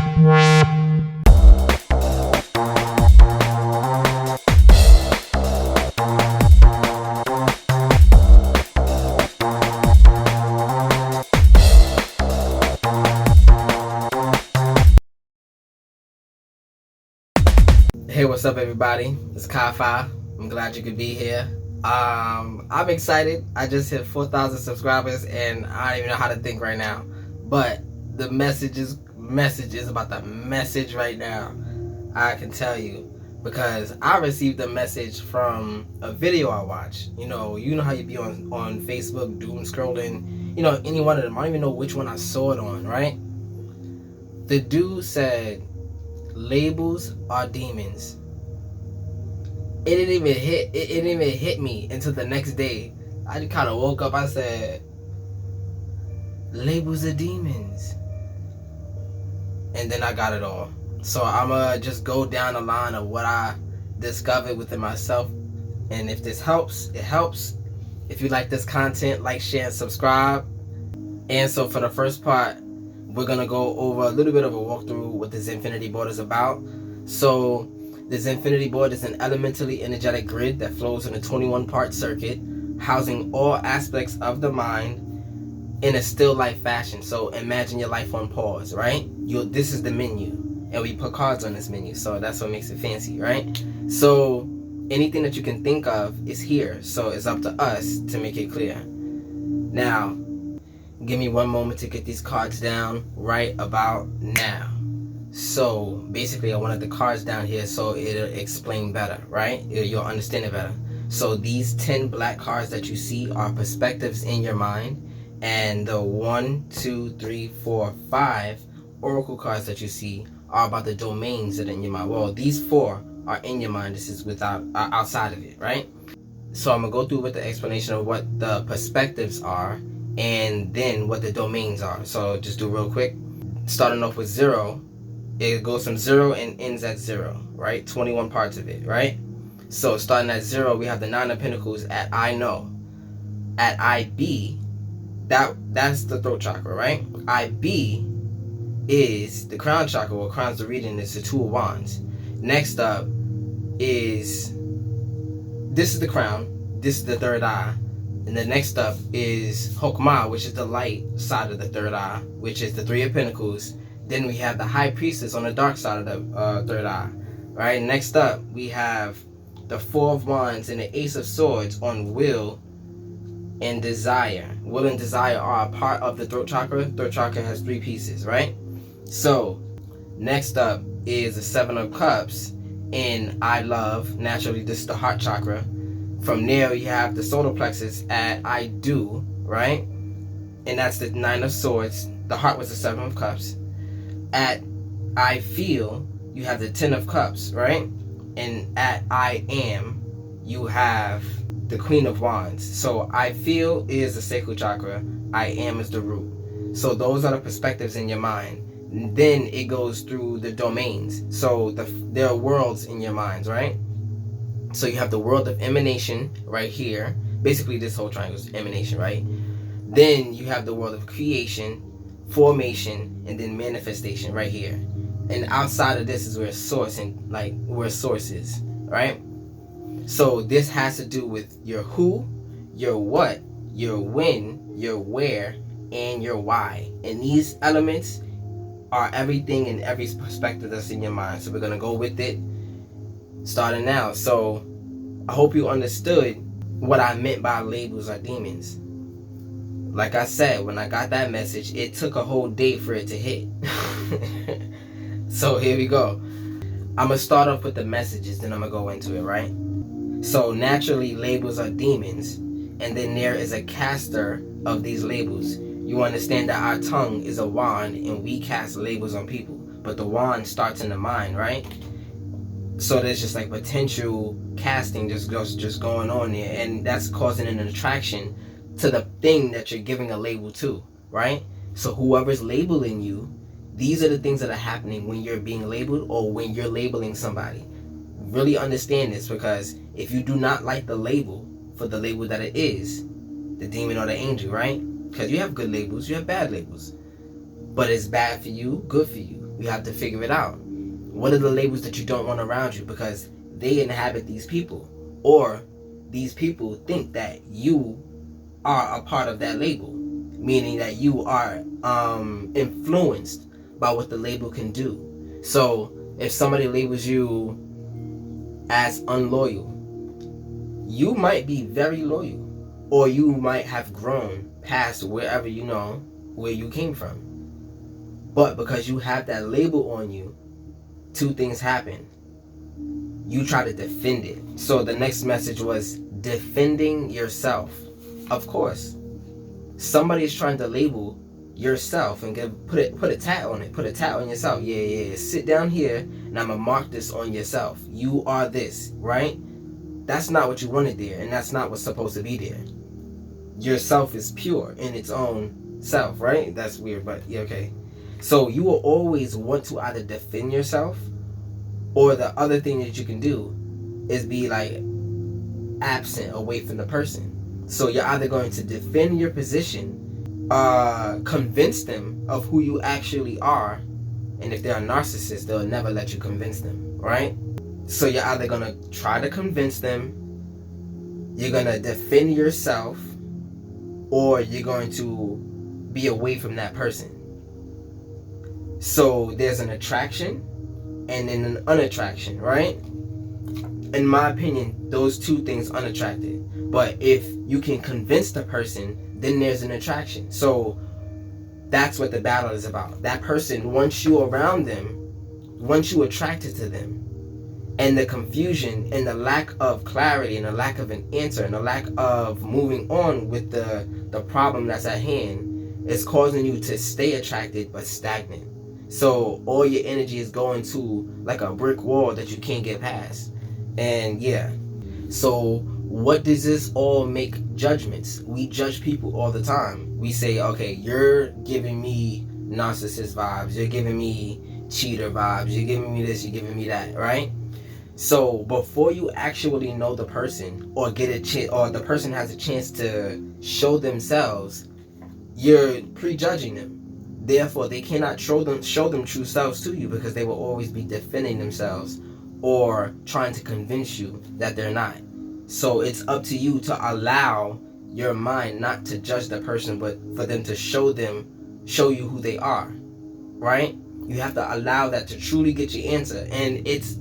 Hey, what's up, everybody? It's KyFy. I'm glad you could be here. I'm excited. I just hit 4,000 subscribers, and I don't even know how to think right now. But the message is about the message right now. I can tell you, because I received a message from a video I watched. You know how you be on Facebook doom scrolling. Any one of them. I don't even know which one I saw it on. Right? The dude said, labels are demons. It didn't even hit me until the next day. I just kind of woke up. I said, labels are demons. And then I got it all. So I'ma just go down the line of what I discovered within myself. And if this helps, it helps. If you like this content, like, share, and subscribe. And so for the first part, we're going to go over a little bit of a walkthrough what the Zin-Finity Board is about. So the Zin-Finity Board is an elementally energetic grid that flows in a 21-part circuit, housing all aspects of the mind in a still life fashion. So imagine your life on pause, right? This is the menu, and we put cards on this menu, so that's what makes it fancy, right? So anything that you can think of is here, so it's up to us to make it clear. Now, give me one moment to get these cards down right about now. So basically I wanted the cards down here so it'll explain better, right? You'll understand it better. So these 10 black cards that you see are perspectives in your mind, and the 1, 2, 3, 4, 5 oracle cards that you see are about the domains that are in your mind. Well, these 4 are in your mind. This is outside of it, right? So I'm gonna go through with the explanation of what the perspectives are and then what the domains are. So just do real quick. Starting off with 0, it goes from 0 and ends at 0, right? 21 parts of it, right? So starting at 0, we have the 9 of Pentacles at I know. At IB, that's the throat chakra, right? IB is the crown chakra. What crowns the reading is the 2 of Wands. Next up is, this is the crown, this is the third eye. And the next up is Hokmah, which is the light side of the third eye, which is the 3 of Pentacles. Then we have the High Priestess on the dark side of the third eye. Right? Next up, we have the 4 of Wands and the Ace of Swords on will and desire. Will and desire are a part of the throat chakra. Throat chakra has 3 pieces, right? So, next up is the 7 of Cups in I love. Naturally, this is the heart chakra. From there, you have the solar plexus at I do, right? And that's the 9 of Swords. The heart was the 7 of Cups. At I feel, you have the 10 of Cups, right? And at I am, you have the Queen of Wands. So I feel is the sacral chakra. I am is the root. So those are the perspectives in your mind. And then it goes through the domains. So there are worlds in your minds, right? So you have the world of emanation right here. Basically, this whole triangle is emanation, right? Then you have the world of creation, formation, and then manifestation right here. And outside of this is where source is, right? So this has to do with your who, your what, your when, your where, and your why. And these elements are everything in every perspective that's in your mind. So we're gonna go with it starting now. So I hope you understood what I meant by labels are demons. Like I said, when I got that message, it took a whole day for it to hit. So here we go. I'm gonna start off with the messages, then I'm gonna go into it, right? So naturally, labels are demons, and then there is a caster of these labels. You understand that our tongue is a wand, and we cast labels on people, but the wand starts in the mind, right? So there's just like potential casting just going on there, and that's causing an attraction to the thing that you're giving a label to, right? So whoever's labeling you, these are the things that are happening when you're being labeled or when you're labeling somebody. Really understand this, because if you do not like the label for the label that it is, the demon or the angel, right? Because you have good labels, you have bad labels. But it's bad for you, good for you. You have to figure it out. What are the labels that you don't want around you? Because they inhabit these people, or these people think that you are a part of that label, meaning that you are influenced by what the label can do. So if somebody labels you as unloyal, you might be very loyal, or you might have grown past wherever where you came from. But because you have that label on you, two things happen. You try to defend it. So the next message was defending yourself. Of course, somebody is trying to label yourself and put a tag on it. Put a tag on yourself. Yeah. Sit down here and I'm gonna mark this on yourself. You are this, right? That's not what you wanted there, and that's not what's supposed to be there. Yourself is pure in its own self, right? That's weird, but yeah, okay. So you will always want to either defend yourself, or the other thing that you can do is be like absent away from the person. So you're either going to defend your position, convince them of who you actually are, and if they're a narcissist, they'll never let you convince them, right? So you're either going to try to convince them, you're going to defend yourself, or you're going to be away from that person. So there's an attraction and then an unattraction, right? In my opinion, those two things unattracted. But if you can convince the person, then there's an attraction. So that's what the battle is about. That person, once you around them, once you attracted to them, and the confusion and the lack of clarity and the lack of an answer and the lack of moving on with the problem that's at hand is causing you to stay attracted but stagnant. So all your energy is going to like a brick wall that you can't get past. And yeah, so what does this all make judgments? We judge people all the time. We say, okay, you're giving me narcissist vibes, you're giving me cheater vibes, you're giving me this, you're giving me that, right? So before you actually know the person or get a chance, or the person has a chance to show themselves, you're prejudging them. Therefore, they cannot show them true selves to you, because they will always be defending themselves or trying to convince you that they're not. So it's up to you to allow your mind not to judge the person, but for them to show you who they are, right? You have to allow that to truly get your answer, and it's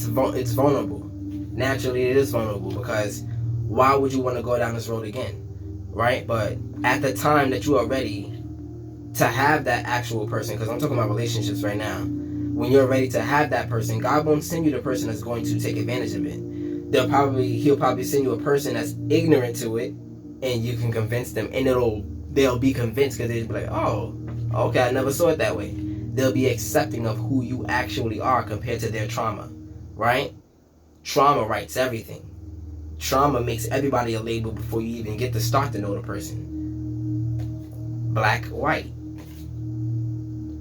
vulnerable. Naturally, it is vulnerable, because why would you want to go down this road again, right? But at the time that you are ready to have that actual person, because I'm talking about relationships right now, when you're ready to have that person, God won't send you the person that's going to take advantage of it. He'll probably send you a person that's ignorant to it, and you can convince them, and they'll be convinced, because they'll be like, oh, okay, I never saw it that way. They'll be accepting of who you actually are compared to their trauma, right? Trauma writes everything. Trauma makes everybody a label before you even get to start to know the person. Black, white,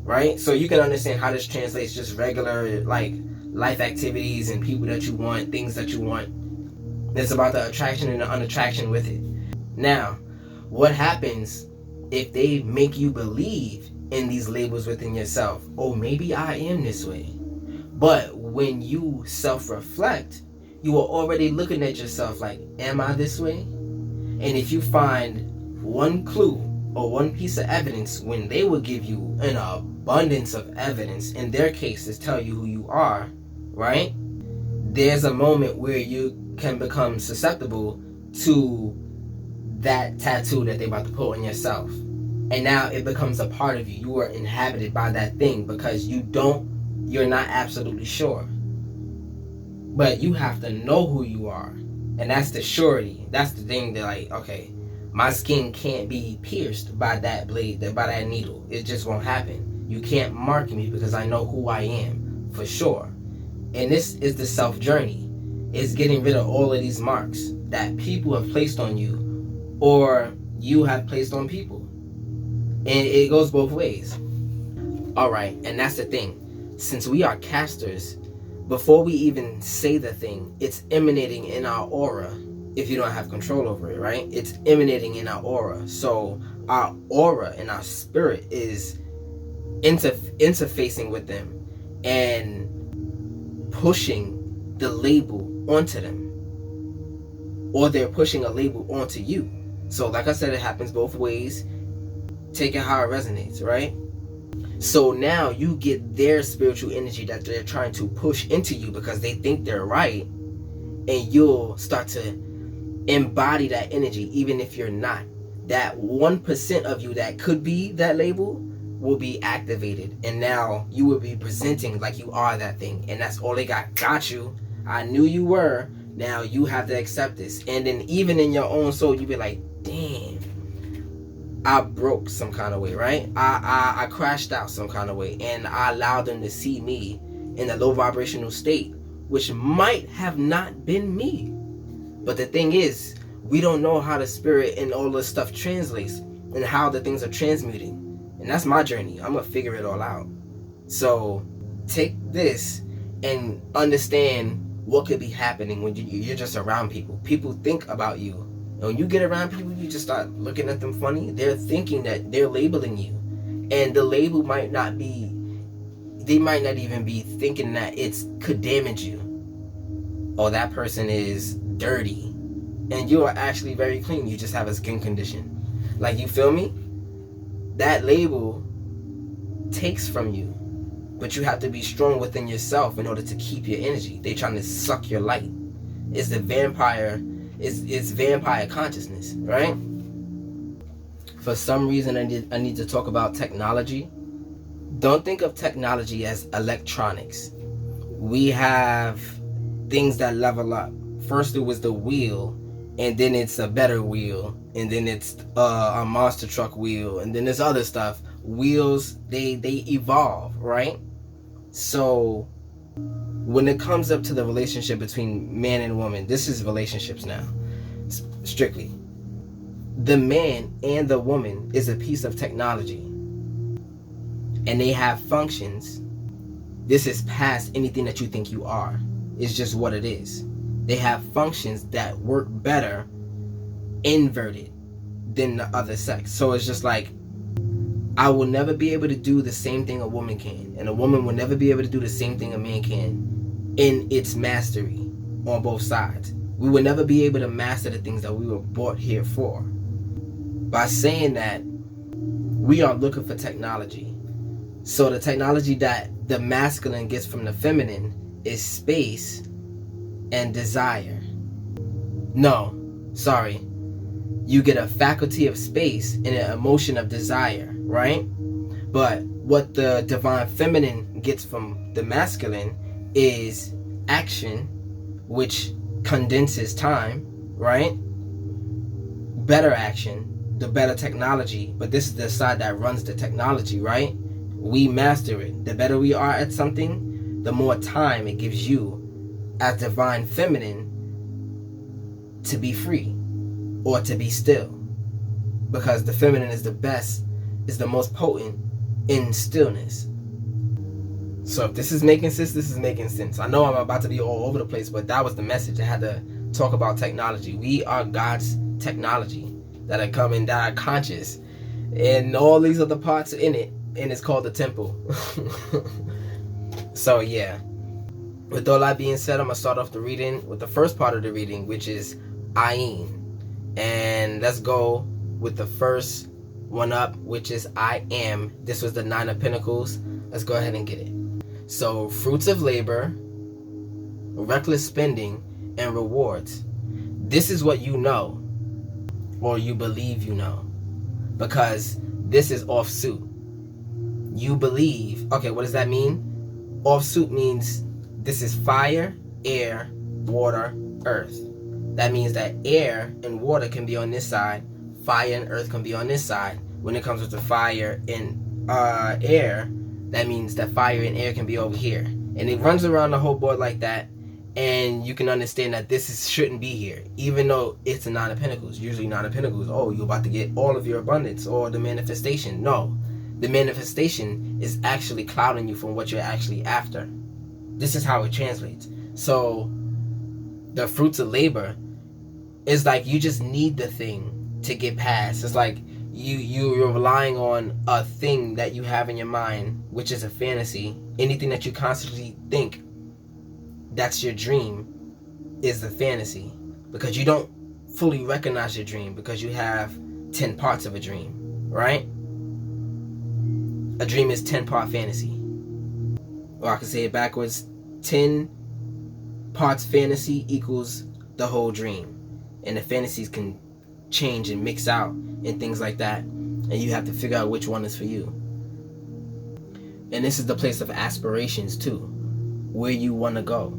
right? So you can understand how this translates just regular like life activities and people that you want, things that you want. It's about the attraction and the unattraction with it. Now, what happens if they make you believe in these labels within yourself? Oh, maybe I am this way. But when you self-reflect, you are already looking at yourself like, am I this way? And if you find one clue or one piece of evidence, when they will give you an abundance of evidence in their cases, tell you who you are, right? There's a moment where you can become susceptible to that tattoo that they're about to put on yourself. And now it becomes a part of you. You are inhabited by that thing, because you're not absolutely sure. But you have to know who you are. And that's the surety. That's the thing that, like, okay, my skin can't be pierced by that blade, by that needle. It just won't happen. You can't mark me, because I know who I am for sure. And this is the self journey. It's getting rid of all of these marks that people have placed on you, or you have placed on people. And it goes both ways. Alright, and that's the thing. Since we are casters, before we even say the thing, it's emanating in our aura. If you don't have control over it, right? It's emanating in our aura. So our aura and our spirit is interfacing with them and pushing the label onto them, or they're pushing a label onto you. So like I said, it happens both ways. Take it how it resonates, right? So now you get their spiritual energy that they're trying to push into you because they think they're right, and you'll start to embody that energy even if you're not. That 1% of you that could be that label will be activated, and now you will be presenting like you are that thing, and that's all they got you. I knew you were. Now you have to accept this. And then even in your own soul, you be like, damn, I broke some kind of way, right? I crashed out some kind of way, and I allowed them to see me in a low vibrational state, which might have not been me. But the thing is, we don't know how the spirit and all this stuff translates and how the things are transmuting. And that's my journey. I'm gonna figure it all out. So take this and understand what could be happening when you're just around people. People think about you. And when you get around people, you just start looking at them funny. They're thinking that they're labeling you. And the label might not be, they might not even be thinking that it could damage you. Oh, that person is dirty. And you are actually very clean. You just have a skin condition. Like, you feel me? That label takes from you. But you have to be strong within yourself in order to keep your energy. They trying to suck your light. It's the vampire. It's vampire consciousness, right? For some reason, I need to talk about technology. Don't think of technology as electronics. We have things that level up. First it was the wheel, and then it's a better wheel, and then it's a monster truck wheel, and then there's other stuff. Wheels, they evolve, right? So when it comes up to the relationship between man and woman, this is relationships now, strictly. The man and the woman is a piece of technology, and they have functions. This is past anything that you think you are. It's just what it is. They have functions that work better inverted than the other sex. So it's just like, I will never be able to do the same thing a woman can, and a woman will never be able to do the same thing a man can in its mastery on both sides. We will never be able to master the things that we were brought here for. By saying that, we are looking for technology. So the technology that the masculine gets from the feminine is space and desire. No, sorry. You get a faculty of space and an emotion of desire, right? But what the divine feminine gets from the masculine is action, which condenses time, right? Better action, the better technology. But this is the side that runs the technology, right? We master it. The better we are at something, the more time it gives you as divine feminine to be free or to be still, because the feminine is the best, is the most potent in stillness. So if this is making sense, this is making sense. I know I'm about to be all over the place, but that was the message. I had to talk about technology. We are God's technology that are coming, that are conscious, and all these other parts in it, and it's called the temple. So yeah, with all that being said, I'm gonna start off the reading with the first part of the reading, which is Ayin. And let's go with the first one up, which is I am. This was the 9 of Pentacles. Let's go ahead and get it. So, fruits of labor, reckless spending, and rewards. This is what you know, or you believe you know, because this is offsuit. You believe. Okay, what does that mean? Offsuit means this is fire, air, water, earth. That means that air and water can be on this side, fire and earth can be on this side. When it comes with the fire and air, that means that fire and air can be over here. And it runs around the whole board like that, and you can understand that shouldn't be here, even though it's a 9 of Pentacles. Usually 9 of Pentacles, oh, you're about to get all of your abundance or the manifestation. No, the manifestation is actually clouding you from what you're actually after. This is how it translates. So the fruits of labor is like you just need the thing to get past. It's like you're relying on a thing that you have in your mind, which is a fantasy. Anything that you constantly think that's your dream is the fantasy, because you don't fully recognize your dream because you have 10 parts of a dream, right? A dream is 10-part fantasy. Or I can say it backwards. 10 parts fantasy equals the whole dream. And the fantasies can change and mix out and things like that. And you have to figure out which one is for you. And this is the place of aspirations too. Where you want to go.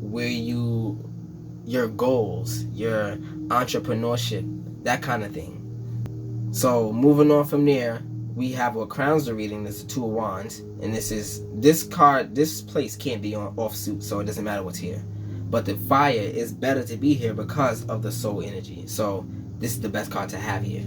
Where your goals, your entrepreneurship, that kind of thing. So moving on from there, we have what crowns the reading. This is the Two of Wands, and this card, this place can't be on offsuit, so it doesn't matter what's here. But the Fire is better to be here because of the soul energy. So this is the best card to have here.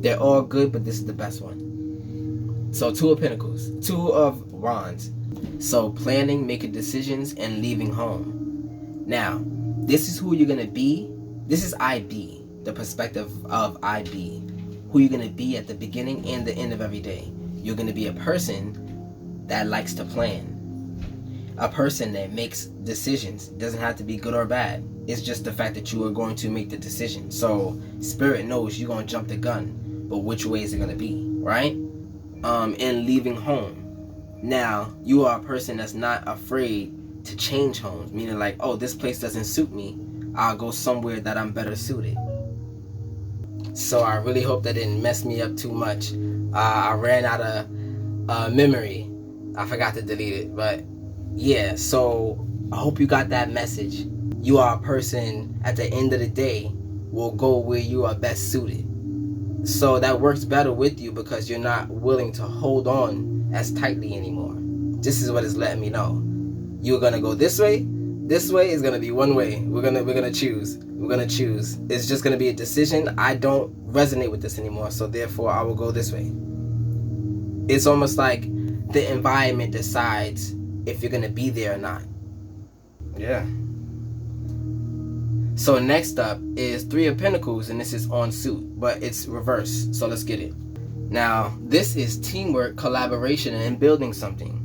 They're all good, but this is the best one. So Two of Pentacles, Two of Wands. So planning, making decisions, and leaving home. Now, this is who you're gonna be. This is IB, the perspective of IB. Who you're gonna be at the beginning and the end of every day. You're gonna be a person that likes to plan. A person that makes decisions. It doesn't have to be good or bad. It's just the fact that you are going to make the decision. So Spirit knows you're gonna jump the gun, but which way is it gonna be, right? And leaving home. Now, you are a person that's not afraid to change homes, meaning like, oh, this place doesn't suit me, I'll go somewhere that I'm better suited. So I really hope that didn't mess me up too much. I ran out of memory. I forgot to delete it, but yeah, so I hope you got that message. You are a person at the end of the day will go where you are best suited. So that works better with you because you're not willing to hold on as tightly anymore. This is what it's letting me know. You're gonna go this way. This way is gonna be one way. We're gonna choose. We're gonna choose. It's just gonna be a decision. I don't resonate with this anymore, so therefore I will go this way. It's almost like the environment decides if you're gonna be there or not. Yeah. So next up is Three of Pentacles, and this is on suit, but it's reversed. So let's get it. Now, this is teamwork, collaboration, and building something.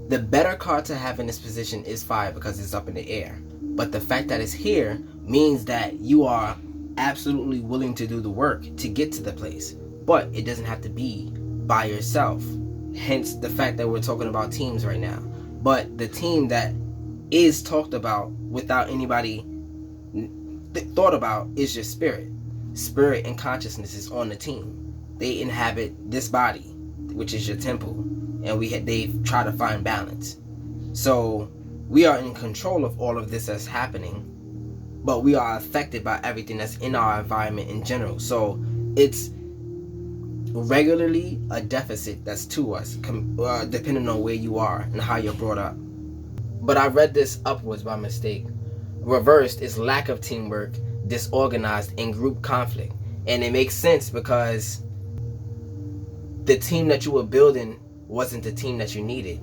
The better card to have in this position is Fire because it's up in the air. But the fact that it's here means that you are absolutely willing to do the work to get to the place. But it doesn't have to be by yourself. Hence the fact that we're talking about teams right now. But the team that is talked about without anybody thought about is your spirit. Spirit and consciousness is on the team. They inhabit this body, which is your temple. And they try to find balance. So we are in control of all of this that's happening, but we are affected by everything that's in our environment in general. So it's regularly a deficit that's to us, depending on where you are and how you're brought up. But I read this upwards by mistake. Reversed is lack of teamwork, disorganized, and group conflict. And it makes sense because the team that you were building wasn't the team that you needed.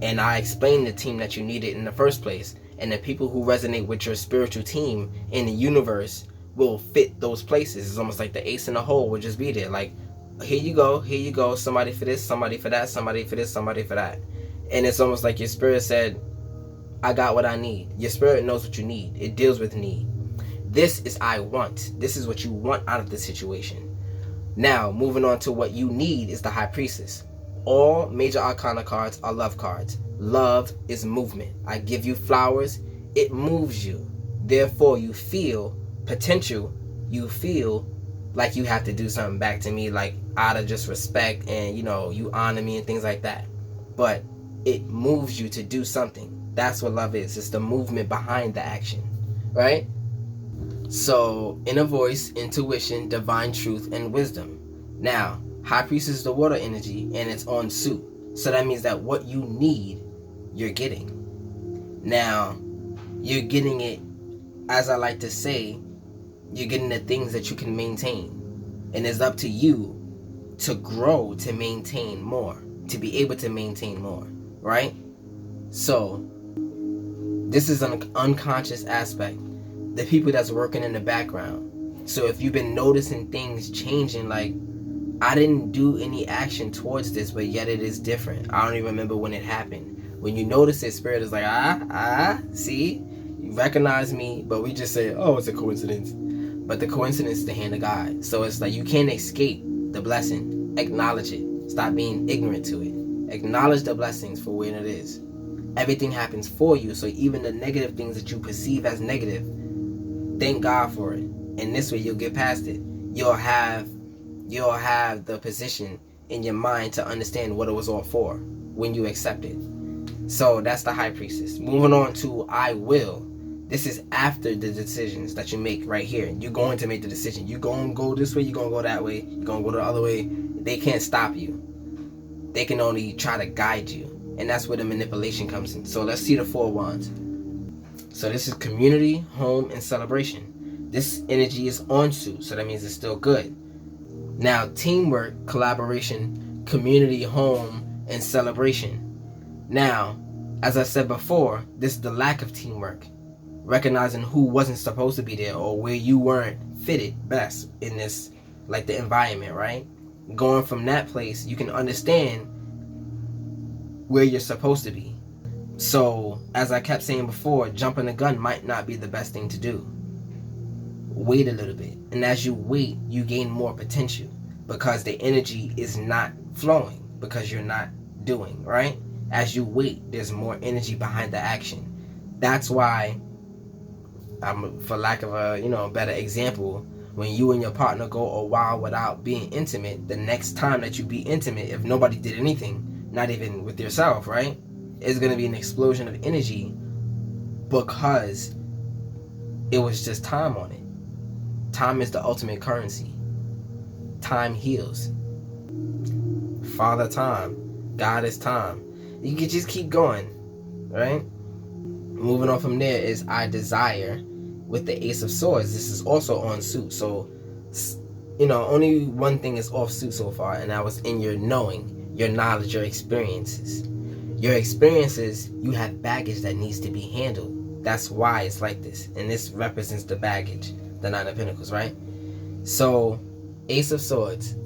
And I explained the team that you needed in the first place. And the people who resonate with your spiritual team in the universe will fit those places. It's almost like the ace in the hole will just be there. Like, here you go, somebody for this, somebody for that, somebody for this, somebody for that. And it's almost like your spirit said, I got what I need. Your spirit knows what you need. It deals with need. This is I want. This is what you want out of the situation. Now, moving on to what you need is the High Priestess. All major arcana cards are love cards. Love is movement. I give you flowers, it moves you. Therefore, you feel potential. You feel like you have to do something back to me, like out of just respect and, you honor me and things like that. But it moves you to do something. That's what love is. It's the movement behind the action, right? So, inner voice, intuition, divine truth, and wisdom. Now, High Priestess is the water energy, and it's on suit. So that means that what you need, you're getting. Now, you're getting it, as I like to say, you're getting the things that you can maintain. And it's up to you to grow, to maintain more, to be able to maintain more, right? So, this is an unconscious aspect. The people that's working in the background. So if you've been noticing things changing, like I didn't do any action towards this, but yet it is different. I don't even remember when it happened. When you notice it, spirit is like, see? You recognize me, but we just say, oh, it's a coincidence. But the coincidence is the hand of God. So it's like you can't escape the blessing. Acknowledge it. Stop being ignorant to it. Acknowledge the blessings for where it is. Everything happens for you, so even the negative things that you perceive as negative, thank God for it. And this way you'll get past it. You'll have the position in your mind to understand what it was all for when you accept it. So that's the high priestess. Moving on to I will. This is after the decisions that you make right here. You're going to make the decision. You're going to go this way, you're going to go that way, you're going to go the other way. They can't stop you. They can only try to guide you. And that's where the manipulation comes in. So let's see the 4 wands. So this is community, home, and celebration. This energy is on suit, so that means it's still good. Now, teamwork, collaboration, community, home, and celebration. Now, as I said before, this is the lack of teamwork. Recognizing who wasn't supposed to be there or where you weren't fitted best in this, like the environment, right? Going from that place, you can understand where you're supposed to be. So, as I kept saying before, jumping the gun might not be the best thing to do. Wait a little bit. And as you wait, you gain more potential because the energy is not flowing because you're not doing, right? As you wait, there's more energy behind the action. That's why, for lack of a better example, when you and your partner go a while without being intimate, the next time that you be intimate, if nobody did anything, not even with yourself, right? It's going to be an explosion of energy because it was just time on it. Time is the ultimate currency. Time heals. Father time. God is time. You can just keep going, right? Moving on from there is I desire with the Ace of Swords. This is also on suit. So, only one thing is off suit so far, and that was in your knowing. Your knowledge, your experiences. Your experiences, you have baggage that needs to be handled. That's why it's like this. And this represents the baggage, the 9 of Pentacles, right? So, Ace of Swords.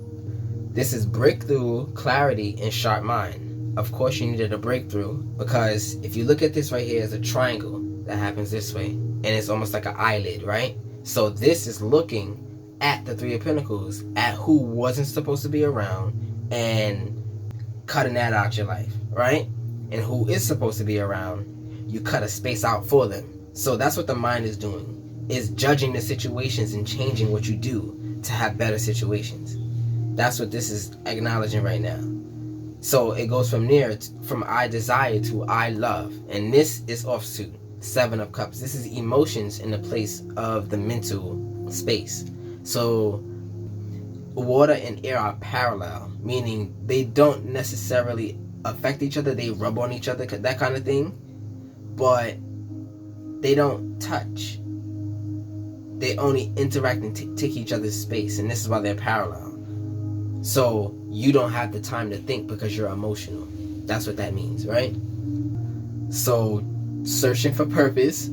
This is breakthrough, clarity, and sharp mind. Of course, you needed a breakthrough because if you look at this right here as a triangle that happens this way, and it's almost like an eyelid, right? So this is looking at the 3 of Pentacles, at who wasn't supposed to be around, and cutting that out your life, right? And who is supposed to be around, you cut a space out for them. So that's what the mind is doing, is judging the situations and changing what you do to have better situations. That's what this is acknowledging right now. So it goes from there, from I desire to I love. And this is offsuit, 7 of Cups. This is emotions in the place of the mental space. So water and air are parallel, meaning they don't necessarily affect each other. They rub on each other, that kind of thing. But they don't touch. They only interact and take each other's space. And this is why they're parallel. So you don't have the time to think because you're emotional. That's what that means, right? So searching for purpose,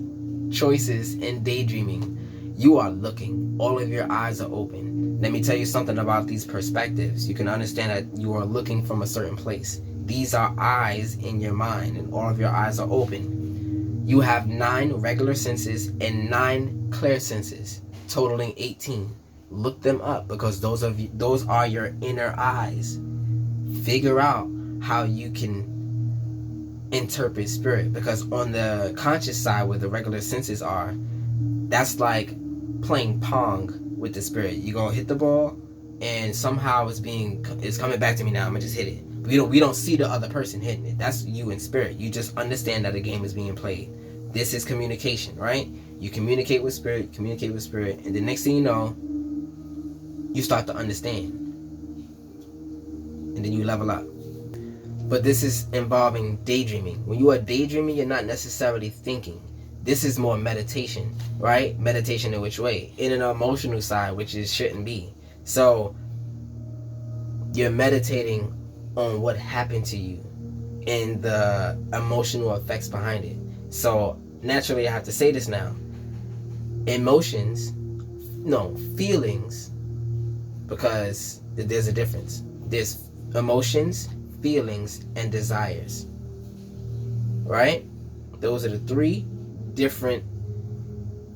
choices, and daydreaming. You are looking. All of your eyes are open. Let me tell you something about these perspectives. You can understand that you are looking from a certain place. These are eyes in your mind, and all of your eyes are open. You have 9 regular senses and 9 clear senses, totaling 18. Look them up because those are your inner eyes. Figure out how you can interpret spirit, because on the conscious side where the regular senses are, that's like playing pong with the spirit. You're gonna hit the ball and somehow it's coming back to me now. I'm gonna just hit it. We don't see the other person hitting it. That's you in spirit. You just understand that a game is being played. This is communication, right? You communicate with spirit, and the next thing you know, you start to understand. And then you level up. But this is involving daydreaming. When you are daydreaming, you're not necessarily thinking. This is more meditation, right? Meditation in which way? In an emotional side, which it shouldn't be. So you're meditating on what happened to you and the emotional effects behind it. So naturally, I have to say this now. Feelings because there's a difference. There's emotions, feelings, and desires. Right? Those are the three different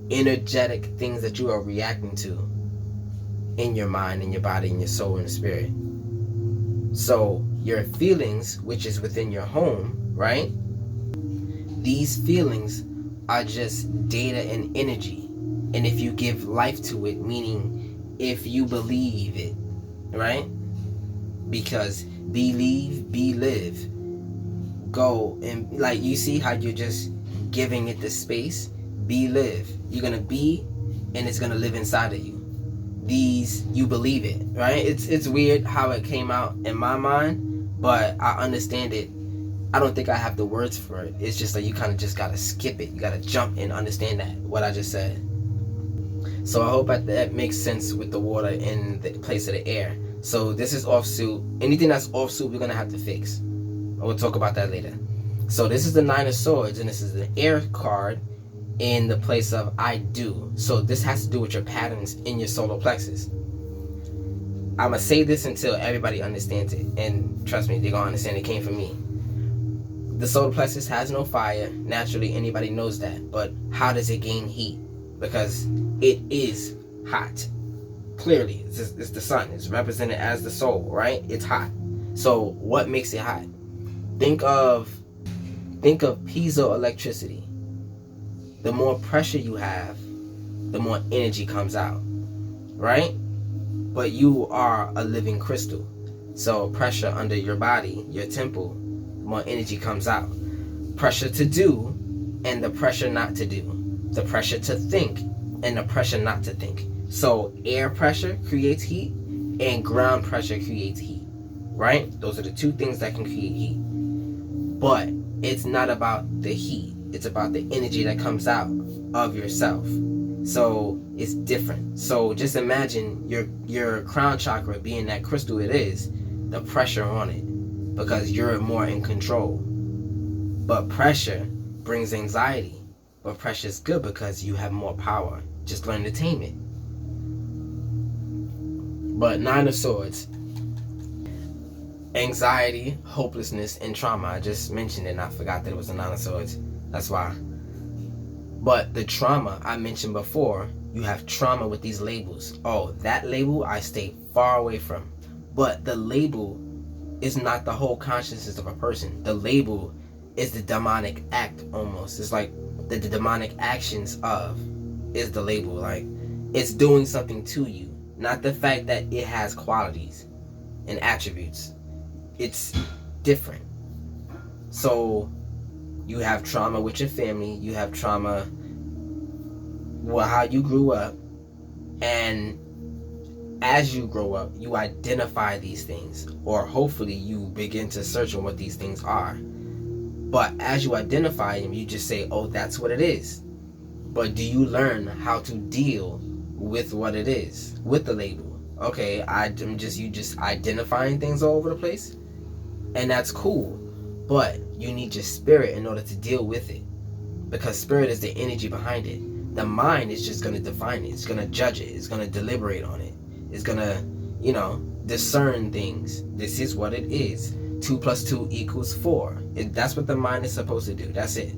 energetic things that you are reacting to in your mind, in your body, in your soul, and your spirit. So your feelings, which is within your home, right? These feelings are just data and energy. And if you give life to it, meaning if you believe it, right? Because believe, live. Go and, like, you see how you're just giving it the space? Live. You're gonna be, and it's gonna live inside of you. You believe it, right? It's weird how it came out in my mind, but I understand it. I don't think I have the words for it. It's just like you kind of just gotta skip it. You gotta jump and understand that, what I just said. So I hope that makes sense with the water in the place of the air. So this is offsuit. Anything that's offsuit, we're gonna have to fix. We'll talk about that later. So this is the Nine of Swords, and this is the air card in the place of I do. So this has to do with your patterns in your solar plexus. I'm gonna say this until everybody understands it, and trust me, they're gonna understand it came from me. The solar plexus has no fire. Naturally, anybody knows that. But how does it gain heat? Because it is hot. Clearly, it's the sun. It's represented as the soul, right? It's hot. So what makes it hot? Think of piezoelectricity. The more pressure you have, the more energy comes out, right? But you are a living crystal. So pressure under your body, your temple, the more energy comes out. Pressure to do and the pressure not to do. The pressure to think and the pressure not to think. So air pressure creates heat and ground pressure creates heat, right? Those are the two things that can create heat. But it's not about the heat. It's about the energy that comes out of yourself. So it's different. So just imagine your crown chakra being that crystal it is, the pressure on it, because you're more in control. But pressure brings anxiety. But pressure is good because you have more power. Just learn to tame it. But Nine of Swords, anxiety, hopelessness, and trauma. I just mentioned it and I forgot that it was the Nine of Swords. That's why. But the trauma I mentioned before, you have trauma with these labels. Oh, that label I stay far away from. But the label is not the whole consciousness of a person. The label is the demonic act almost. It's like the demonic actions of is the label. Like it's doing something to you. Not the fact that it has qualities and attributes. It's different. So you have trauma with your family. You have trauma with how you grew up. And as you grow up, you identify these things. Or hopefully you begin to search on what these things are. But as you identify them, you just say, oh, that's what it is. But do you learn how to deal with what it is? With the label. Okay, you just identifying things all over the place. And that's cool. But you need your spirit in order to deal with it. Because spirit is the energy behind it. The mind is just going to define it. It's going to judge it. It's going to deliberate on it. It's going to, discern things. This is what it is. 2 + 2 = 4. That's what the mind is supposed to do. That's it.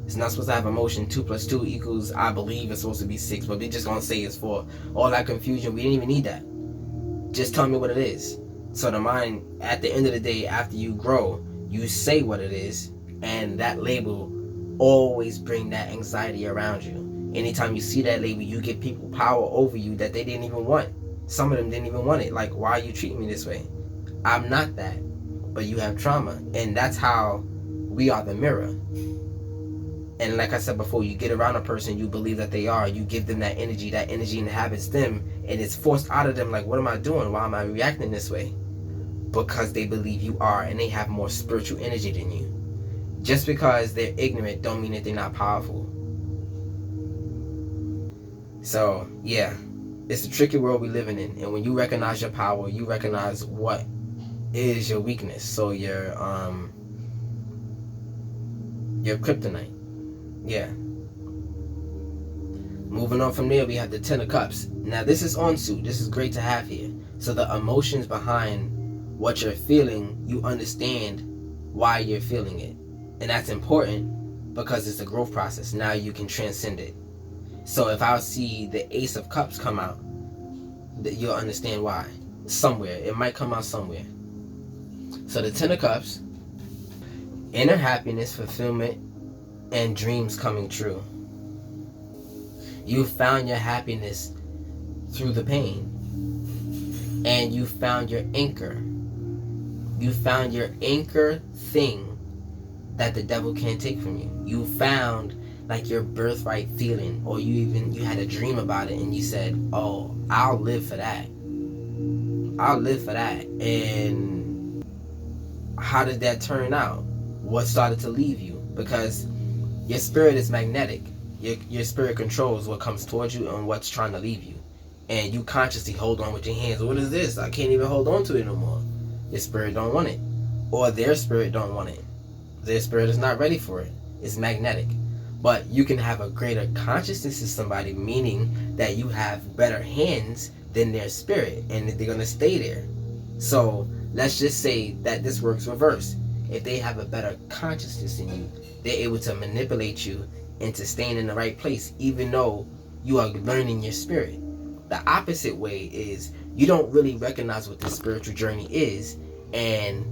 It's not supposed to have emotion. 2 + 2 = I believe it's supposed to be 6. But we're just going to say it's 4. All that confusion, we didn't even need that. Just tell me what it is. So the mind, at the end of the day, after you grow, you say what it is, and that label always bring that anxiety around you. Anytime you see that label, you give people power over you that they didn't even want. Some of them didn't even want it. Like, why are you treating me this way? I'm not that. But you have trauma. And that's how we are the mirror. And like I said before, you get around a person you believe that they are. You give them that energy. That energy inhabits them. And it's forced out of them. Like, what am I doing? Why am I reacting this way? Because they believe you are, and they have more spiritual energy than you. Just because they're ignorant don't mean that they're not powerful. So yeah, it's a tricky world we're living in. And when you recognize your power, you recognize what is your weakness. So your kryptonite. Yeah. Moving on from there, we have the Ten of Cups. Now this is on suit. This is great to have here. So the emotions behind what you're feeling, you understand why you're feeling it. And that's important because it's a growth process. Now you can transcend it. So if I see the Ace of Cups come out, you'll understand why. Somewhere. It might come out somewhere. So the Ten of Cups, inner happiness, fulfillment, and dreams coming true. You found your happiness through the pain. And you found your anchor. You found your anchor thing that the devil can't take from you. You found like your birthright feeling, or you had a dream about it and you said, oh, I'll live for that. I'll live for that. And how did that turn out? What started to leave you? Because your spirit is magnetic. Your spirit controls what comes towards you and what's trying to leave you. And you consciously hold on with your hands. What is this? I can't even hold on to it no more. Your spirit don't want it. Or their spirit don't want it. Their spirit is not ready for it. It's magnetic. But you can have a greater consciousness to somebody, meaning that you have better hands than their spirit, and they're going to stay there. So let's just say that this works reverse. If they have a better consciousness in you, they're able to manipulate you into staying in the right place, even though you are learning your spirit. The opposite way is you don't really recognize what the spiritual journey is, and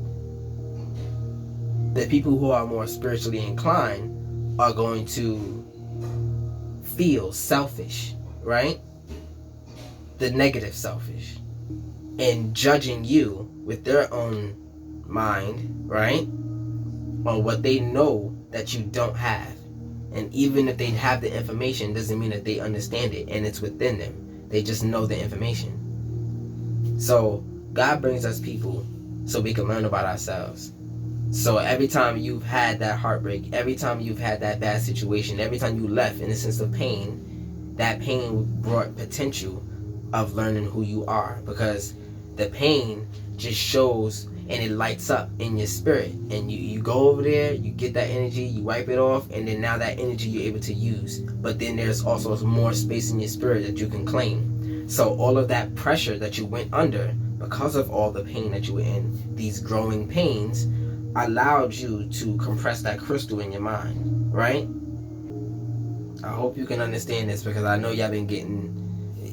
the people who are more spiritually inclined are going to feel selfish, right? The negative selfish, and judging you with their own mind, right? On what they know that you don't have. And even if they have the information, doesn't mean that they understand it and it's within them. They just know the information. So God brings us people so we can learn about ourselves. So every time you've had that heartbreak, every time you've had that bad situation, every time you left in a sense of pain, that pain brought potential of learning who you are, because the pain just shows and it lights up in your spirit, and you go over there, you get that energy, you wipe it off, and then now that energy you're able to use. But then there's also more space in your spirit that you can claim. So all of that pressure that you went under because of all the pain that you were in, these growing pains, allowed you to compress that crystal in your mind, right? I hope you can understand this, because I know y'all been getting,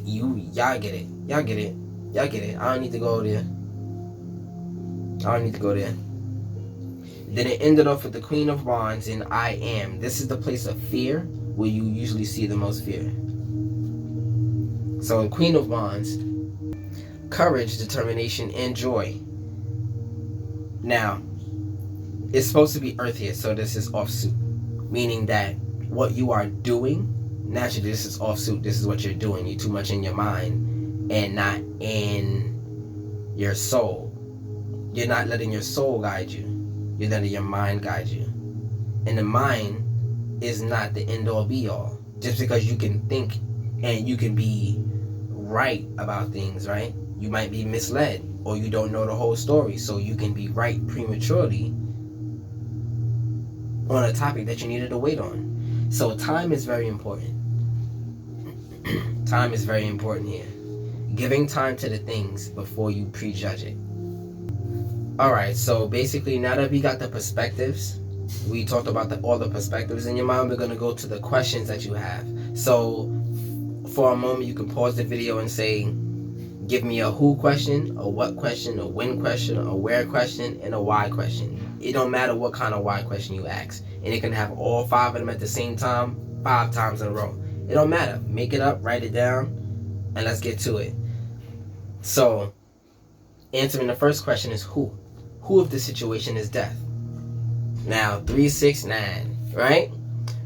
y'all get it. Y'all get it. Y'all get it. I don't need to go there. Then it ended off with the Queen of Wands in I Am. This is the place of fear, where you usually see the most fear. So in Queen of Wands, courage, determination, and joy. Now, it's supposed to be earth here, so this is offsuit, meaning that what you are doing, naturally this is offsuit. This is what you're doing. You're too much in your mind and not in your soul. You're not letting your soul guide you. You're letting your mind guide you. And the mind is not the end-all be-all. Just because you can think and you can be right about things, right? You might be misled, or you don't know the whole story, so you can be right prematurely on a topic that you needed to wait on. So time is very important. Time is very important here. Giving time to the things before you prejudge it. Alright, so basically now that we got the perspectives, we talked about all the perspectives in your mind, we're going to go to the questions that you have. So for a moment you can pause the video and say, give me a who question, a what question, a when question, a where question, and a why question. It don't matter what kind of why question you ask. And it can have all 5 of them at the same time, 5 times in a row. It don't matter. Make it up, write it down, and let's get to it. So, answering the first question is who. Who of the situation is death? Now, 3, 6, 9, right?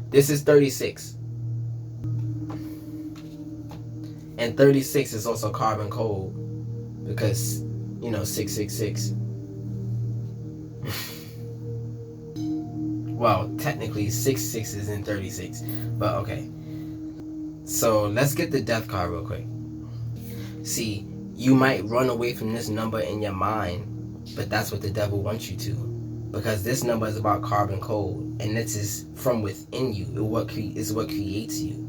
This is 36. And 36 is also carbon code, because, 666. Well, technically 66 is in 36, but okay. So let's get the death card real quick. See, you might run away from this number in your mind, but that's what the devil wants you to, because this number is about carbon code, and this is from within you. It's what creates you.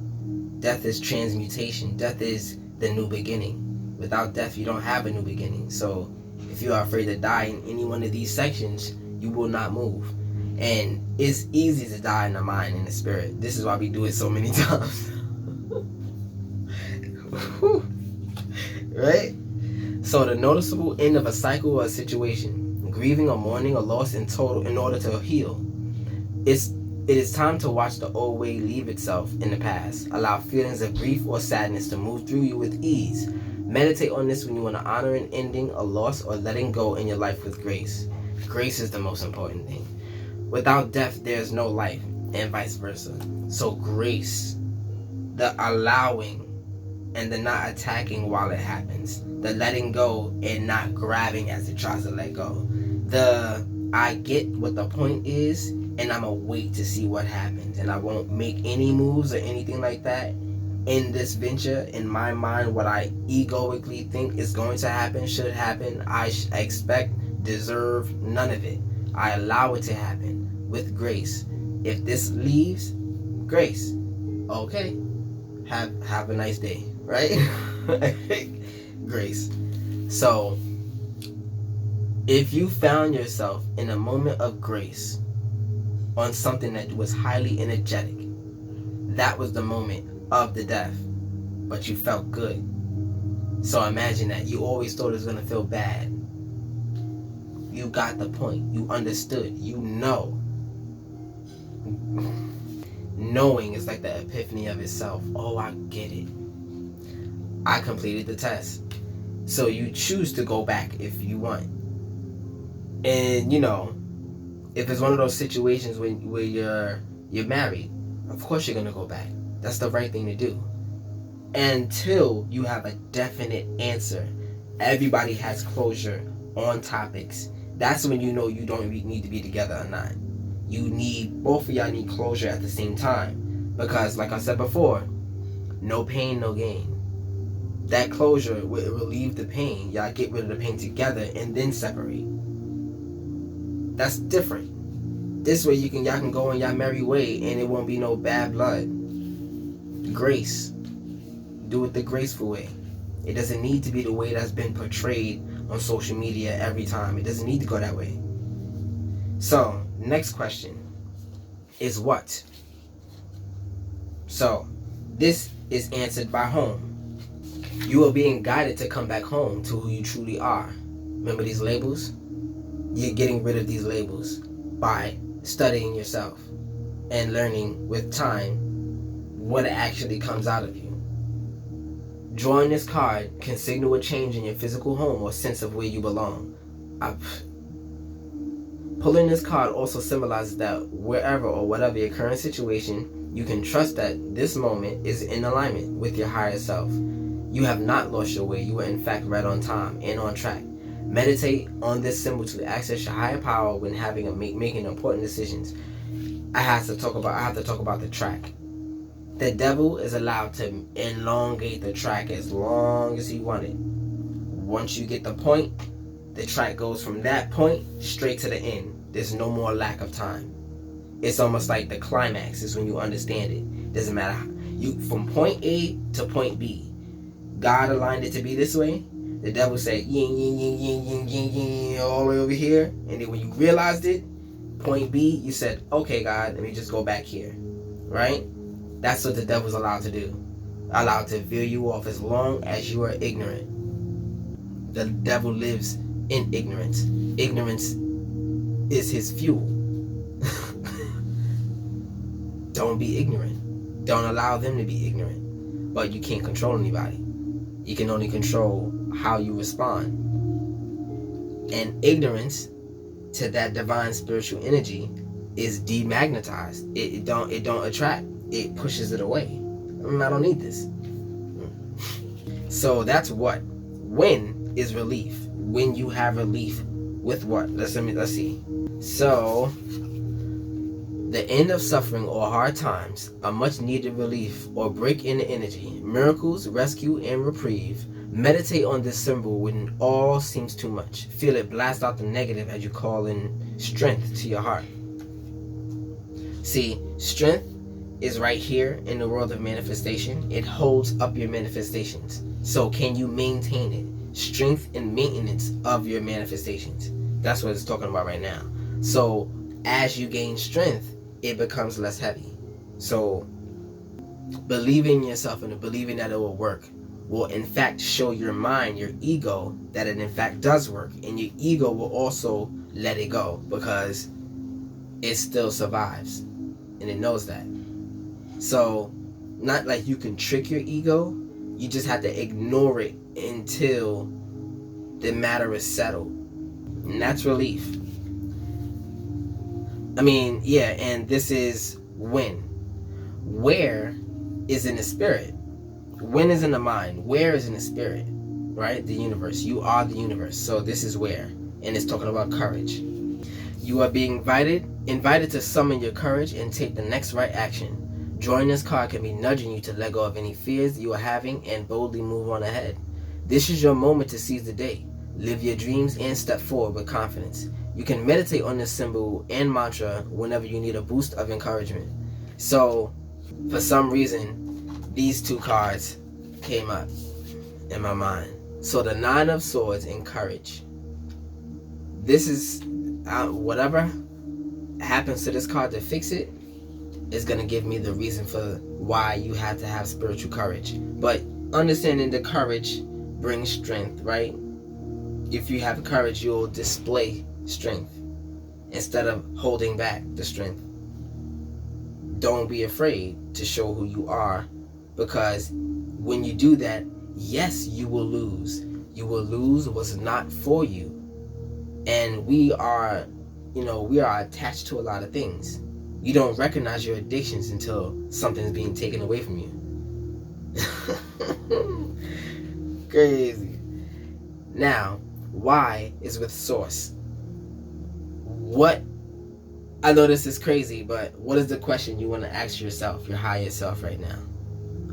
Death is transmutation. Death is the new beginning. Without death, you don't have a new beginning. So if you are afraid to die in any one of these sections, you will not move. And it's easy to die in the mind and the spirit. This is why we do it so many times. Right? So the noticeable end of a cycle or a situation, grieving or mourning or loss in total in order to heal. It is time to watch the old way leave itself in the past. Allow feelings of grief or sadness to move through you with ease. Meditate on this when you want to honor an ending, a loss, or letting go in your life with grace. Grace is the most important thing. Without death, there's no life, and vice versa. So grace, the allowing and the not attacking while it happens, the letting go and not grabbing as it tries to let go, the I get what the point is and I'm gonna wait to see what happens, and I won't make any moves or anything like that in this venture. In my mind, what I egoically think is going to happen, should happen, I expect, deserve, none of it. I allow it to happen with grace. If this leaves, grace. Okay, have a nice day, right? Grace. So if you found yourself in a moment of grace on something that was highly energetic, that was the moment of the death, but you felt good. So imagine that. You always thought it was going to feel bad. You got the point. You understood. You know. Knowing is like the epiphany of itself. Oh, I get it. I completed the test. So you choose to go back if you want. And you know, if it's one of those situations where you're married, of course you're gonna go back. That's the right thing to do. Until you have a definite answer. Everybody has closure on topics. That's when you know you don't need to be together or not. Both of y'all need closure at the same time. Because like I said before, no pain, no gain. That closure will relieve the pain. Y'all get rid of the pain together and then separate. That's different. This way y'all can go on y'all merry way and it won't be no bad blood. Grace. Do it the graceful way. It doesn't need to be the way that's been portrayed on social media every time. It doesn't need to go that way. So, next question is what? So, this is answered by home. You are being guided to come back home to who you truly are. Remember these labels? You're getting rid of these labels by studying yourself and learning with time what actually comes out of you. Drawing this card can signal a change in your physical home or sense of where you belong. Pulling this card also symbolizes that wherever or whatever your current situation, you can trust that this moment is in alignment with your higher self. You have not lost your way. You are in fact right on time and on track. Meditate on this symbol to access your higher power when making important decisions. I have to talk about the track. The devil is allowed to elongate the track as long as he wanted. Once you get the point, the track goes from that point straight to the end. There's no more lack of time. It's almost like the climax is when you understand it. Doesn't matter from point A to point B. God aligned it to be this way. The devil said yin yin yin yin yin yin yin all the way over here. And then when you realized it, point B, you said, okay, God, let me just go back here. Right? That's what the devil's allowed to do. Allowed to veer you off as long as you are ignorant. The devil lives in ignorance. Ignorance is his fuel. Don't be ignorant. Don't allow them to be ignorant. But you can't control anybody. You can only control how you respond. And ignorance to that divine spiritual energy is demagnetized. It don't attract. It pushes it away. I don't need this. So that's what. When is relief? When you have relief with what? Let's see. So the end of suffering or hard times, a much needed relief or break in the energy, miracles, rescue, and reprieve. Meditate on this symbol when all seems too much. Feel it blast out the negative as you call in strength to your heart. See, strength is right here in the world of manifestation. It holds up your manifestations. So can you maintain it? Strength and maintenance of your manifestations. That's what it's talking about right now. So as you gain strength, it becomes less heavy. So believing in yourself and believing that it will work will in fact show your mind, your ego, that it in fact does work. And your ego will also let it go because it still survives. And it knows that. So not like you can trick your ego. You just have to ignore it until the matter is settled. And that's relief. I mean, yeah, and this is when. Where is in the spirit. When is in the mind. Where is in the spirit. Right? The universe. You are the universe. So this is where. And it's talking about courage. You are being invited to summon your courage and take the next right action. Drawing this card can be nudging you to let go of any fears you are having and boldly move on ahead. This is your moment to seize the day. Live your dreams and step forward with confidence. You can meditate on this symbol and mantra whenever you need a boost of encouragement. So, for some reason, these two cards came up in my mind. So the Nine of Swords and courage. This is, whatever happens to this card to fix it, is going to give me the reason for why you have to have spiritual courage. But understanding the courage brings strength, right? If you have courage, you'll display strength instead of holding back the strength. Don't be afraid to show who you are, because when you do that, yes, you will lose. You will lose what's not for you. And we are attached to a lot of things. You don't recognize your addictions until something's being taken away from you. Crazy. Now, why is with source. What, I know this is crazy, but what is the question you want to ask yourself, your higher self right now?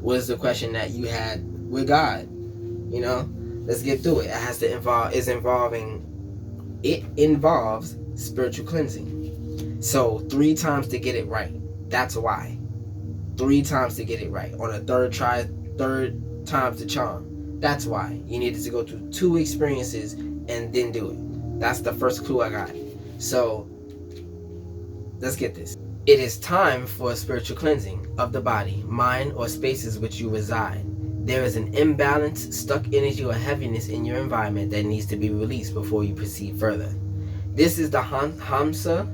What is the question that you had with God? You know, let's get through it. It involves spiritual cleansing. So 3 times to get it right. That's why. 3 times to get it right. On a third time's the charm. That's why. You needed to go through 2 experiences and then do it. That's the first clue I got. So let's get this. It is time for a spiritual cleansing of the body, mind, or spaces which you reside. There is an imbalance, stuck energy, or heaviness in your environment that needs to be released before you proceed further. This is the Hamsa.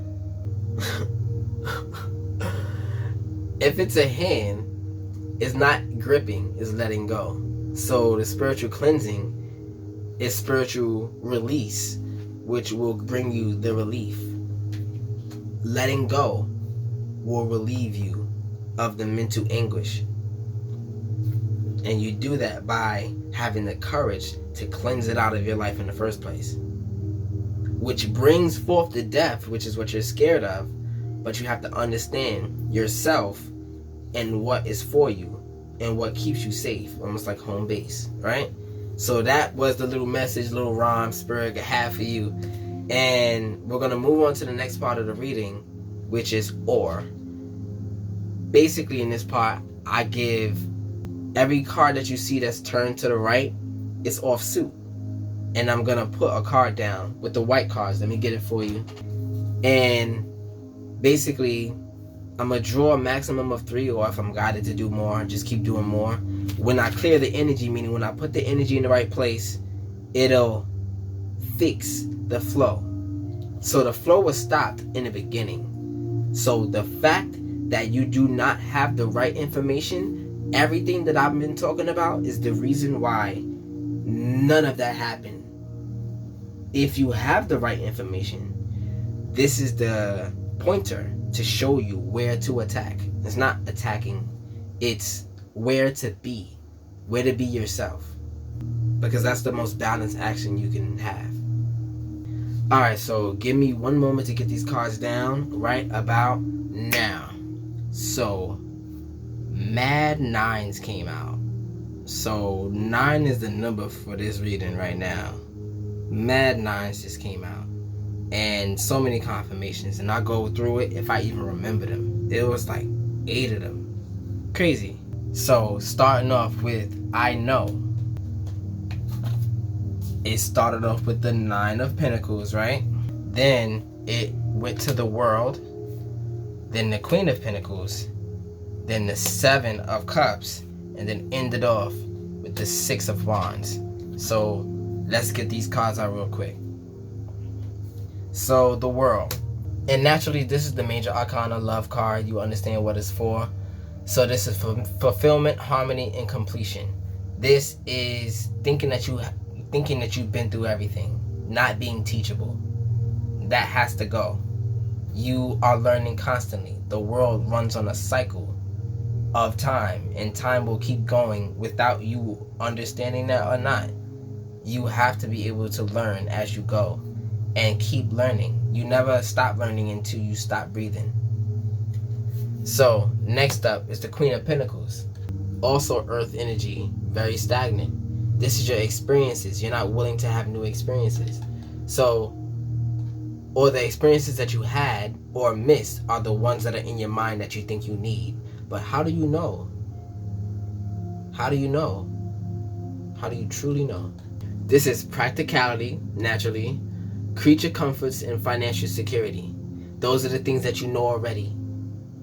If it's a hand, it's not gripping, it's letting go. So the spiritual cleansing is spiritual release, which will bring you the relief. Letting go will relieve you of the mental anguish. And you do that by having the courage to cleanse it out of your life in the first place. Which brings forth the death, which is what you're scared of. But you have to understand yourself and what is for you and what keeps you safe, almost like home base, right? So that was the little message, little rhyme Spirit had for you. And we're going to move on to the next part of the reading, which is or. Basically in this part, I give every card that you see that's turned to the right is off suit. And I'm going to put a card down with the white cards. Let me get it for you. And basically, I'm going to draw a maximum of 3, or if I'm guided to do more, just keep doing more. When I clear the energy, meaning when I put the energy in the right place, it'll fix the flow. So the flow was stopped in the beginning. So the fact that you do not have the right information, everything that I've been talking about is the reason why none of that happened. If you have the right information, this is the pointer to show you where to attack. It's not attacking, it's where to be yourself, because that's the most balanced action you can have. Alright, so give me 1 moment to get these cards down right about now. So Mad Nines came out. So 9 is the number for this reading right now. Mad Nines just came out. And so many confirmations. And I'll go through it if I even remember them. It was like 8 of them. Crazy. So starting off with I know. It started off with the 9 of Pentacles, right? Then it went to the World. Then the Queen of Pentacles. Then the 7 of Cups. And then ended off with the 6 of Wands. So let's get these cards out real quick. So the World. And naturally, this is the major arcana love card. You understand what it's for. So this is for fulfillment, harmony, and completion. This is thinking that you've been through everything, not being teachable. That has to go. You are learning constantly. The world runs on a cycle of time, and time will keep going without you understanding that or not. You have to be able to learn as you go and keep learning. You never stop learning until you stop breathing. So next up is the Queen of Pentacles. Also earth energy, very stagnant. This is your experiences. You're not willing to have new experiences. So, or the experiences that you had or missed are the ones that are in your mind that you think you need. But how do you know? How do you know? How do you truly know? This is practicality, naturally, creature comforts, and financial security. Those are the things that you know already.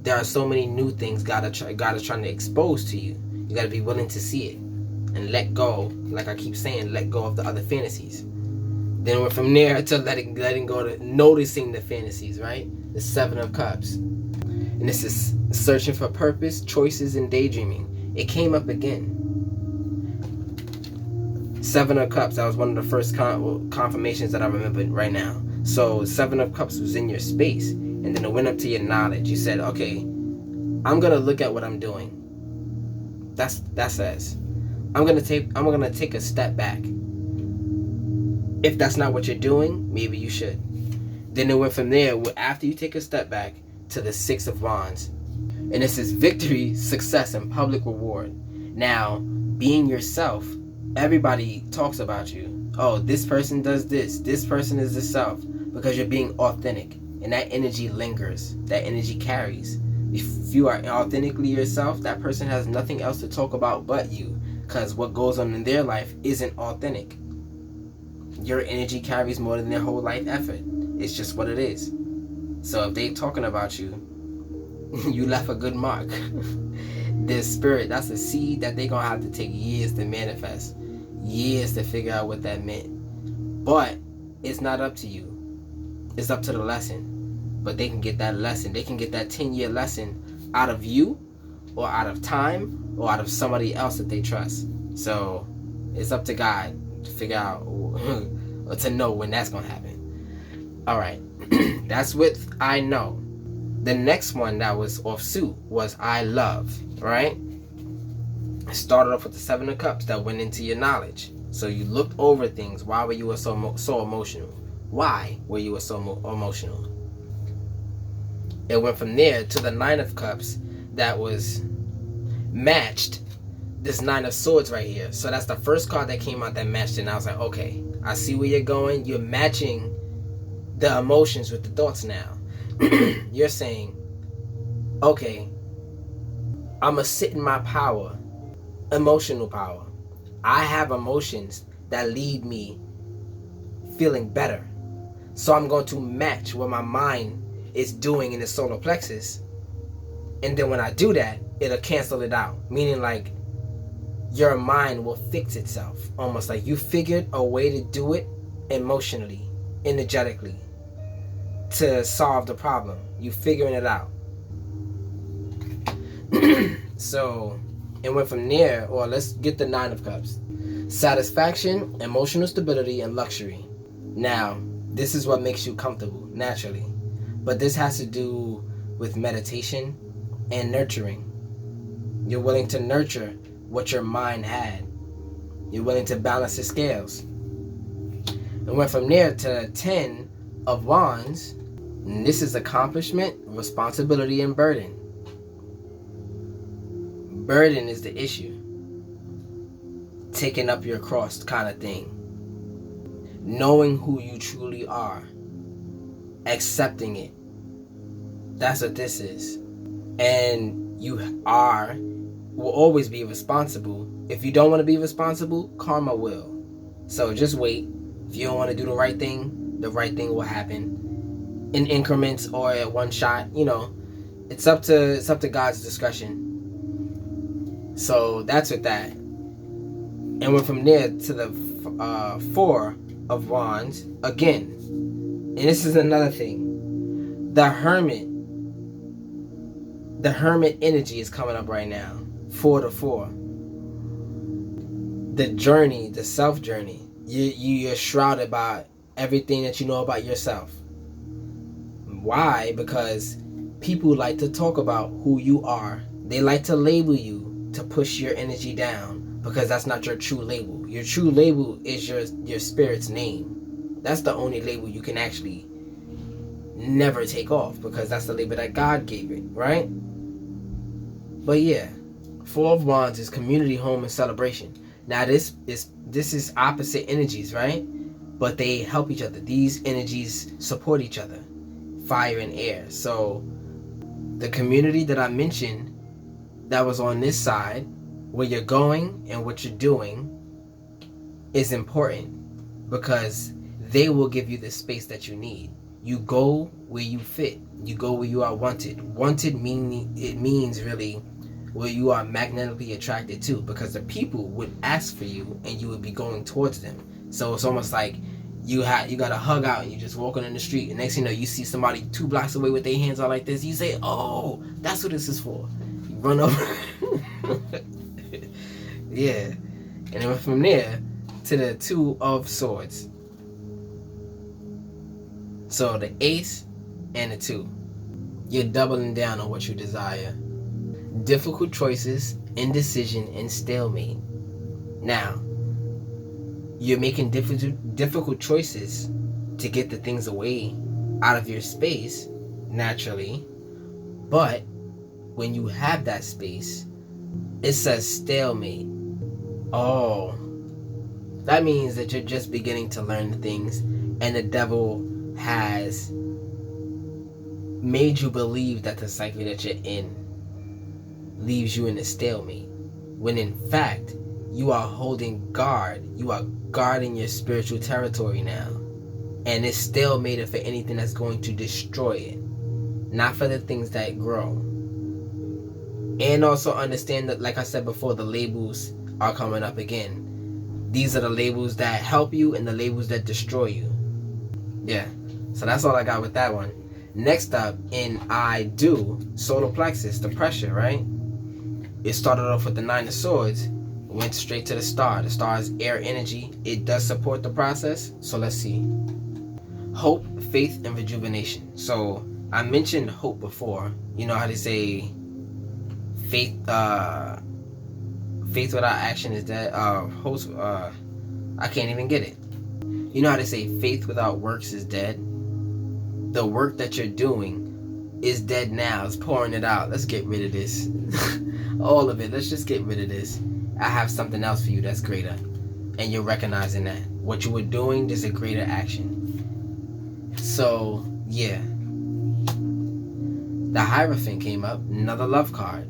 There are so many new things God is trying to expose to you. You got to be willing to see it and let go. Like I keep saying, let go of the other fantasies. Then we're from there to letting go to noticing the fantasies, right? The 7 of Cups. And this is searching for purpose, choices, and daydreaming. It came up again. 7 of Cups, that was one of the first confirmations that I remember right now. So 7 of Cups was in your space. And then it went up to your knowledge. You said, okay, I'm going to look at what I'm doing. That says, I'm going to take a step back. If that's not what you're doing, maybe you should. Then it went from there, after you take a step back, to the 6 of Wands. And this is victory, success, and public reward. Now, being yourself, everybody talks about you. Oh, this person does this. This person is the self. Because you're being authentic. And that energy lingers. That energy carries. If you are authentically yourself, that person has nothing else to talk about but you. Because what goes on in their life isn't authentic. Your energy carries more than their whole life effort. It's just what it is. So if they talking about you, you left a good mark. Their spirit, that's a seed that they're going to have to take years to manifest. Years to figure out what that meant. But it's not up to you. It's up to the lesson. But they can get that lesson. They can get that 10-year lesson out of you, or out of time, or out of somebody else that they trust. So it's up to God to figure out or to know when that's going to happen. Alright. That's with I know. The next one that was off suit was I love. Right? It started off with the 7 of Cups that went into your knowledge. So you looked over things. Why were you so emotional? Why were you so emotional? It went from there to the 9 of Cups that was matched this 9 of Swords right here. So that's the first card that came out that matched it. And I was like, okay, I see where you're going. You're matching the emotions with the thoughts now. You're saying, okay, I'm going to sit in my power, emotional power. I have emotions that leave me feeling better. So I'm going to match what my mind is doing in the solar plexus. And then when I do that, it'll cancel it out. Meaning like your mind will fix itself. Almost like you figured a way to do it emotionally, energetically, to solve the problem. You figuring it out. So it went from there, or let's get the 9 of Cups. Satisfaction, emotional stability, and luxury. Now, this is what makes you comfortable, naturally. But this has to do with meditation and nurturing. You're willing to nurture what your mind had. You're willing to balance the scales. And went from there to 10 of Wands. And this is accomplishment, responsibility, and burden. Burden is the issue. Taking up your cross kind of thing. Knowing who you truly are. Accepting it. That's what this is. And you will always be responsible. If you don't want to be responsible, karma will. So just wait. If you don't want to do the right thing will happen in increments or at one shot. It's up to God's discretion. So that's with that. And we're from there to the Four of Wands again. And this is another thing. The Hermit energy is coming up right now. 4 to 4. The journey, the self journey. You're shrouded by everything that you know about yourself. Why? Because people like to talk about who you are. They like to label you to push your energy down, because that's not your true label. Your true label is your spirit's name. That's the only label you can actually never take off, because that's the label that God gave it, right? But yeah, Four of Wands is community, home, and celebration. Now this is opposite energies, right? But they help each other. These energies support each other, fire and air. So the community that I mentioned that was on this side, where you're going and what you're doing, is important, because they will give you the space that you need. You go where you fit. You go where you are wanted. Wanted means really where you are magnetically attracted to, because the people would ask for you and you would be going towards them. So it's almost like you got a hug out and you're just walking in the street, and next thing you know, you see somebody 2 blocks away with their hands out like this. You say, oh, that's what this is for. You run over. Yeah. And then from there to the Two of Swords. So the Ace and the 2. You're doubling down on what you desire. Difficult choices, indecision, and stalemate. Now, you're making difficult choices to get the things away out of your space, naturally. But when you have that space, it says stalemate. Oh, that means that you're just beginning to learn things, and the devil has made you believe that the cycle that you're in leaves you in a stalemate, when in fact you are holding guard. You are guarding your spiritual territory now, and it's stalemated for anything that's going to destroy it, not for the things that grow. And also understand that, like I said before, the labels are coming up again. These are the labels that help you and the labels that destroy you. Yeah, so that's all I got with that one. Next up, in I do, solar plexus, the pressure, right? It started off with the 9 of Swords, went straight to the Star. The Star is air energy. It does support the process. So let's see. Hope, faith, and rejuvenation. So I mentioned hope before. You know how they say faith without action is dead. I can't even get it. You know how they say faith without works is dead? The work that you're doing is dead now. It's pouring it out. Let's get rid of this. All of it. Let's just get rid of this. I have something else for you that's greater. And you're recognizing that. What you were doing is a greater action. So, yeah. The Hierophant came up. Another love card.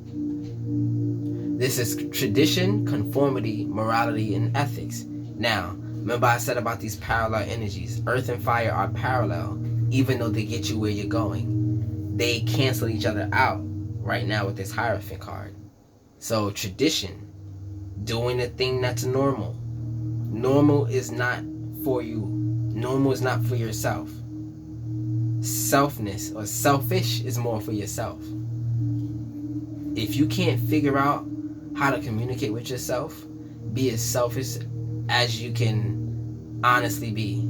This is tradition, conformity, morality, and ethics. Now, remember I said about these parallel energies. Earth and fire are parallel, even though they get you where you're going. They cancel each other out right now with this Hierophant card. So, tradition, doing the thing that's normal. Normal is not for you. Normal is not for yourself. Selfness or selfish is more for yourself. If you can't figure out how to communicate with yourself, be as selfish as you can honestly be,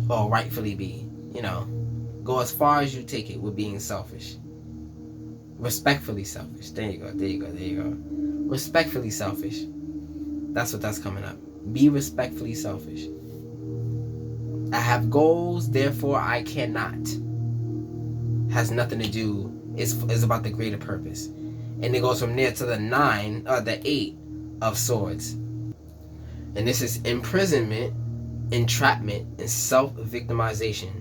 or rightfully be. You know, go as far as you take it with being selfish. Respectfully selfish. There you go. Respectfully selfish. That's what that's coming up. Be respectfully selfish. I have goals, therefore I cannot. Has nothing to do. It's about the greater purpose. And it goes from there to the 8 of Swords. And this is imprisonment, entrapment, and self-victimization.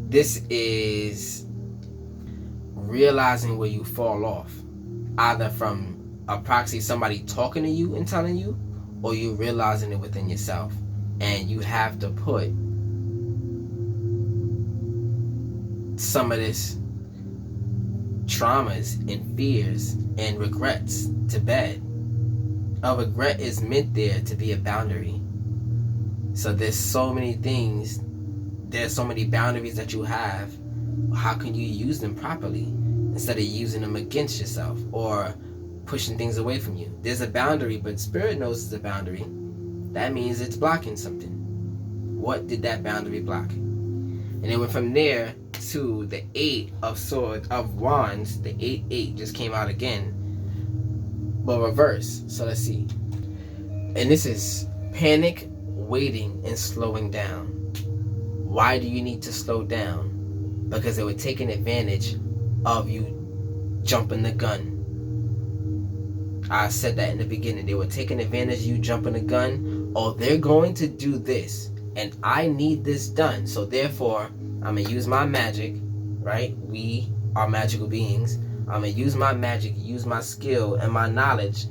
This is realizing where you fall off, either from a proxy, somebody talking to you and telling you, or you realizing it within yourself. And you have to put some of this traumas and fears and regrets to bed. A regret is meant there to be a boundary. So there's so many things, there's so many boundaries that you have. How can you use them properly instead of using them against yourself or pushing things away from you? There's a boundary, but Spirit knows it's a boundary. That means it's blocking something. What did that boundary block? And it went from there to the 8 of swords, of wands. The 8 just came out again, but reverse. So let's see. And this is panic, waiting, and slowing down. Why do you need to slow down? Because they were taking advantage of you jumping the gun. I said that in the beginning. They were taking advantage of you jumping the gun. Oh, they're going to do this, and I need this done. So therefore, I'm going to use my magic, right? We are magical beings. I'm going to use my magic, use my skill and my knowledge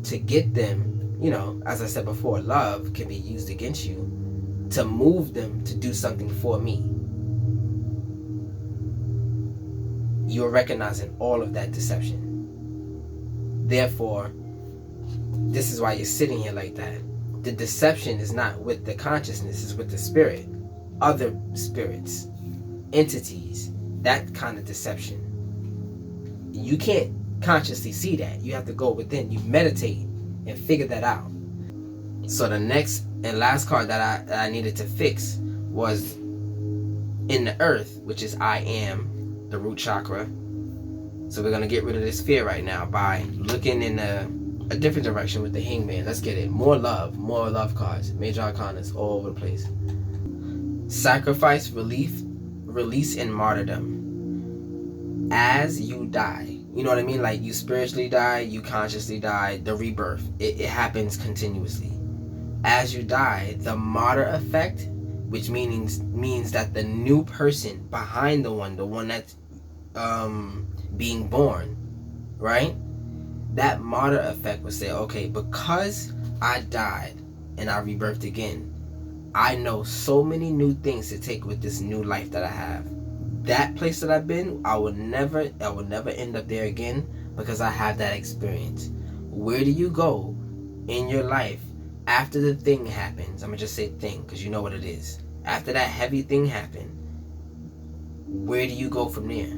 to get them, you know, as I said before, love can be used against you to move them to do something for me. You're recognizing all of that deception. Therefore, this is why you're sitting here like that. The deception is not with the consciousness, it's with the spirit. Other spirits, entities, that kind of deception. You can't consciously see that. You have to go within. You meditate and figure that out. So the next and last card that I needed to fix was in the earth, which is I am, the root chakra. So we're going to get rid of this fear right now by looking in a different direction with the hangman. Let's get it. More love cards. Major arcanas all over the place. Sacrifice, release, and martyrdom. As you die. You know what I mean? Like you spiritually die, you consciously die, the rebirth. It happens continuously. As you die, the martyr effect, which means that the new person behind the one that's being born, right? That martyr effect would say, okay, because I died and I rebirthed again, I know so many new things to take with this new life that I have. That place that I've been, I will never end up there again because I have that experience. Where do you go in your life after the thing happens? I'm gonna just say thing because you know what it is. After that heavy thing happened, where do you go from there?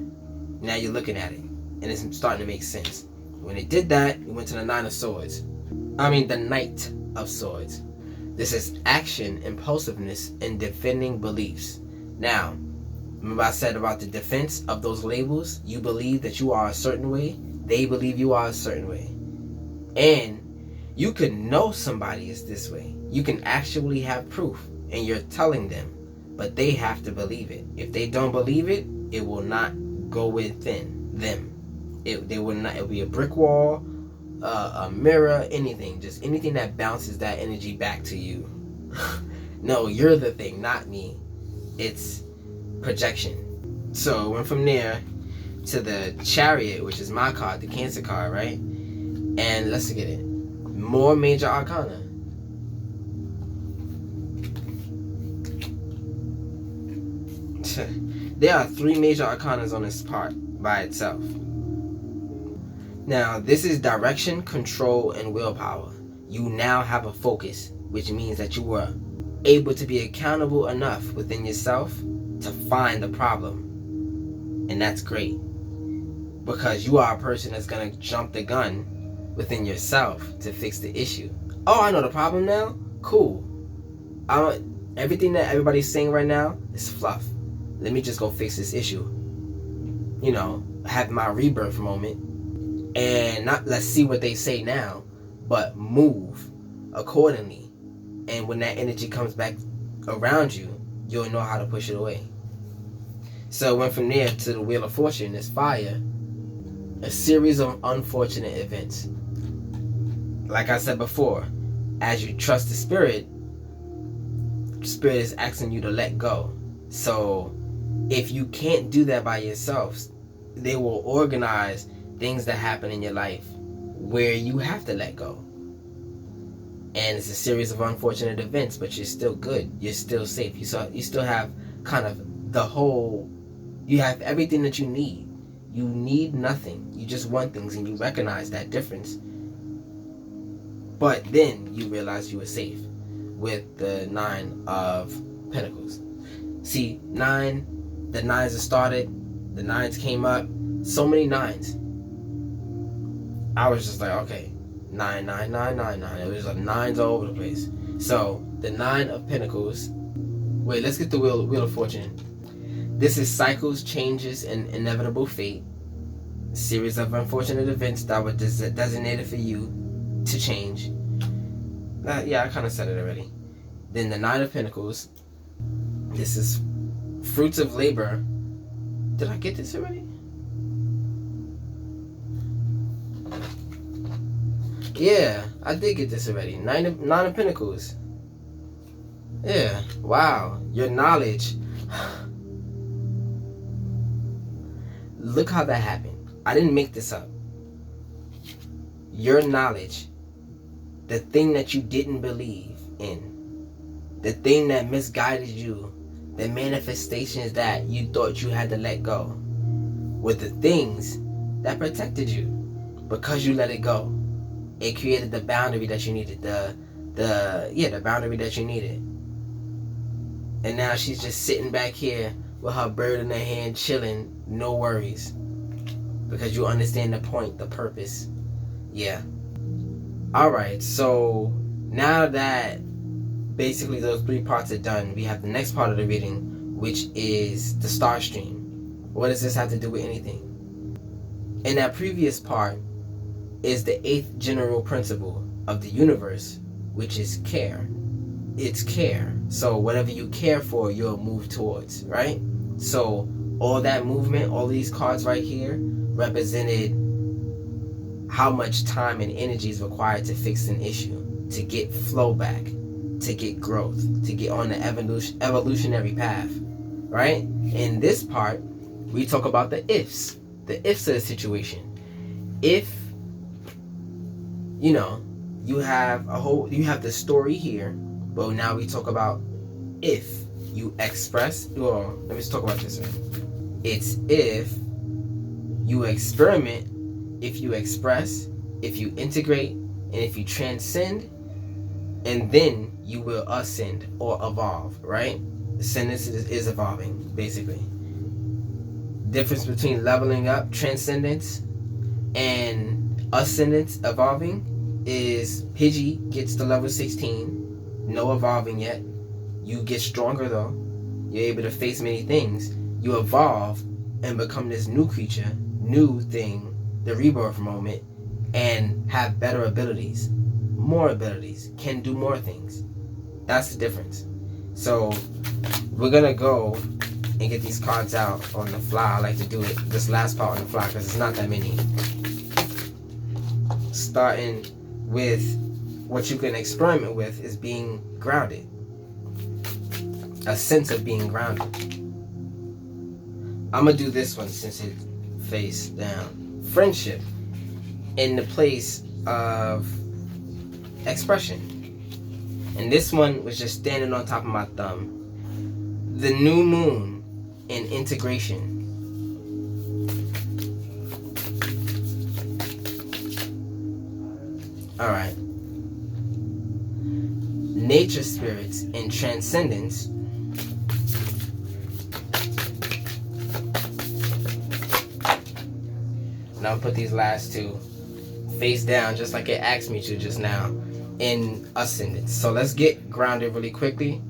Now you're looking at it and it's starting to make sense. When it did that, we went to the Knight of Swords. This is action, impulsiveness, and defending beliefs. Now, remember I said about the defense of those labels? You believe that you are a certain way. They believe you are a certain way. And you can know somebody is this way. You can actually have proof. And you're telling them. But they have to believe it. If they don't believe it, it will not go within them. It will be a brick wall, a mirror, anything. Just anything that bounces that energy back to you. No, you're the thing, not me. It's projection. So went from there to the Chariot, which is my card, the Cancer card, right? And let's get it. More major arcana. There are 3 major arcanas on this part by itself. Now, this is direction, control, and willpower. You now have a focus, which means that you were able to be accountable enough within yourself to find the problem. And that's great. Because you are a person that's going to jump the gun within yourself to fix the issue. Oh, I know the problem now? Cool. Everything that everybody's saying right now is fluff. Let me just go fix this issue. You know, have my rebirth moment. And not let's see what they say now, but move accordingly. And when that energy comes back around you, you'll know how to push it away. So went from there to the Wheel of Fortune, this fire. A series of unfortunate events. Like I said before, as you trust the Spirit is asking you to let go. So if you can't do that by yourself, they will organize things that happen in your life where you have to let go. And it's a series of unfortunate events, but you're still good. You're still safe. You still have kind of you have everything that you need. You need nothing. You just want things, and you recognize that difference. But then you realize you were safe with the 9 of Pentacles. See, the 9s have started. The 9s came up. So many 9s. I was just like, okay, 9, 9, 9, 9, 9. It was like 9s all over the place. So the 9 of Pentacles. Wait, let's get the Wheel of Fortune. This is cycles, changes, and inevitable fate. A series of unfortunate events that were designated for you to change. Yeah, I kind of said it already. Then the 9 of Pentacles. This is fruits of labor. Did I get this already? Yeah, I did get this already. 9 of Pentacles. Yeah, wow. Your knowledge. Look how that happened. I didn't make this up. Your knowledge, the thing that you didn't believe in, the thing that misguided you, the manifestations that you thought you had to let go, were the things that protected you because you let it go. It created the boundary that you needed, the boundary that you needed. And now she's just sitting back here with her bird in her hand, chilling, no worries. Because you understand the point, the purpose. Yeah. Alright, so now that basically those 3 parts are done, we have the next part of the reading, which is the star stream. What does this have to do with anything? In that previous part is the 8th general principle of the universe, which is care. It's care. So whatever you care for, you'll move towards, right? So all that movement, all these cards right here, represented how much time and energy is required to fix an issue, to get flow back, to get growth, to get on the evolutionary path, right? In this part, we talk about the ifs of the situation. If, you have the story here, but now we talk about if you express, well, let me just talk about this one. It's if you experiment, if you express, if you integrate, and if you transcend, and then you will ascend or evolve, right? Ascendance is evolving, basically. Difference between leveling up, transcendence, and ascendance, evolving, is Pidgey gets to level 16, no evolving yet. You get stronger though. You're able to face many things. You evolve and become this new creature, new thing, the rebirth moment, and have better abilities, more abilities, can do more things. That's the difference. So we're gonna go and get these cards out on the fly. I like to do it this last part on the fly because it's not that many. Starting with what you can experiment with is being grounded. A sense of being grounded. I'm gonna do this one since it's face down. Friendship in the place of expression. And this one was just standing on top of my thumb. The new moon in integration. Alright. Nature spirits in transcendence. And I'll put these last two face down just like it asked me to just now in ascendance. So let's get grounded really quickly.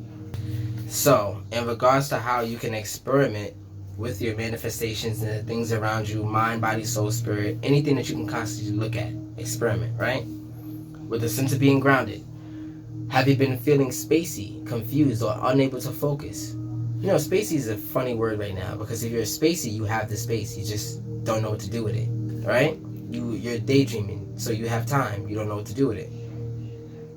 So in regards to how you can experiment with your manifestations and the things around you, mind, body, soul, spirit, anything that you can constantly look at, experiment, right? With a sense of being grounded. Have you been feeling spacey, confused, or unable to focus? Spacey is a funny word right now because if you're spacey, you have the space. You just don't know what to do with it, right? You're daydreaming, so you have time. You don't know what to do with it.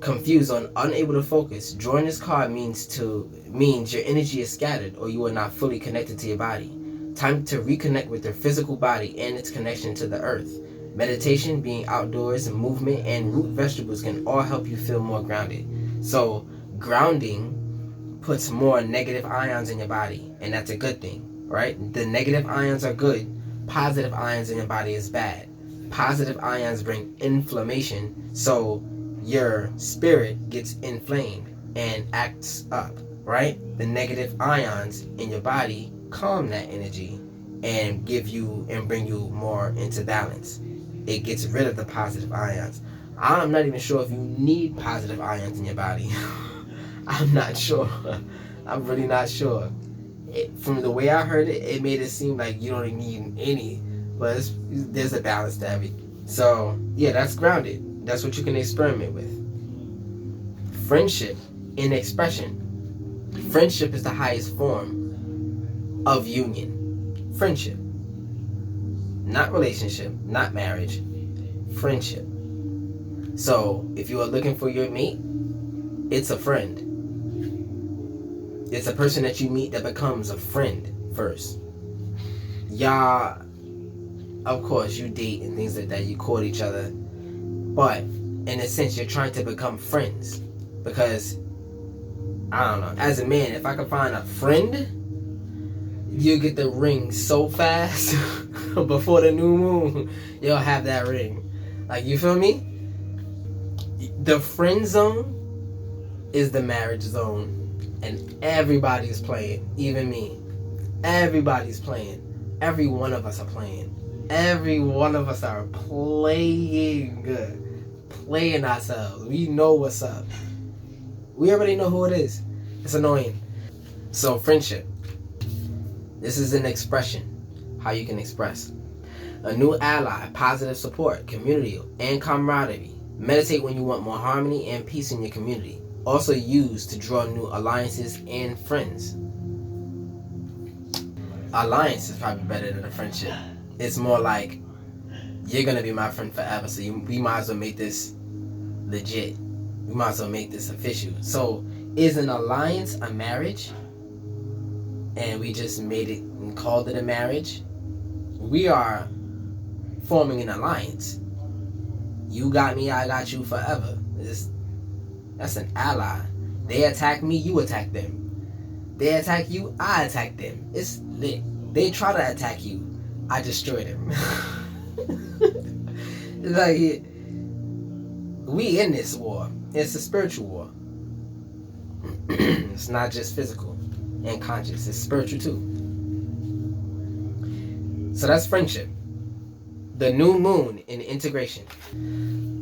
Confused or unable to focus. Drawing this card means your energy is scattered or you are not fully connected to your body. Time to reconnect with their physical body and its connection to the earth. Meditation, being outdoors, movement, and root vegetables can all help you feel more grounded. So grounding puts more negative ions in your body, and that's a good thing, right? The negative ions are good. Positive ions in your body is bad. Positive ions bring inflammation, so your spirit gets inflamed and acts up, right? The negative ions in your body calm that energy and give you and bring you more into balance. It gets rid of the positive ions. I'm not even sure if you need positive ions in your body. I'm not sure. I'm really not sure. From the way I heard it, it made it seem like you don't need any, but there's a balance to everything. So yeah, that's grounded. That's what you can experiment with. Friendship in expression. Friendship is the highest form of union. Friendship. Not relationship, not marriage. Friendship. So if you are looking for your mate, it's a friend. It's a person that you meet that becomes a friend first. Y'all, of course, you date and things like that. You court each other. But in a sense, you're trying to become friends. Because, I don't know, as a man, if I could find a friend, you get the ring so fast before the new moon, you'll have that ring. Like, you feel me? The friend zone is the marriage zone. And everybody's playing, even me. Everybody's playing. Every one of us are playing. Every one of us are playing ourselves. We know what's up. We already know who it is. It's annoying. So, friendship. This is an expression. How you can express. A new ally, positive support, community, and camaraderie. Meditate when you want more harmony and peace in your community. Also used to draw new alliances and friends. Alliance is probably better than a friendship. It's more like, you're going to be my friend forever, so we might as well make this legit. We might as well make this official. So, is an alliance a marriage? And we just made it and called it a marriage? We are forming an alliance. You got me, I got you forever. That's an ally. They attack me, you attack them. They attack you, I attack them. It's lit. They try to attack you, I destroy them. It's like, we in this war. It's a spiritual war. It's not just physical and conscious. It's spiritual too. So that's friendship. The new moon in integration.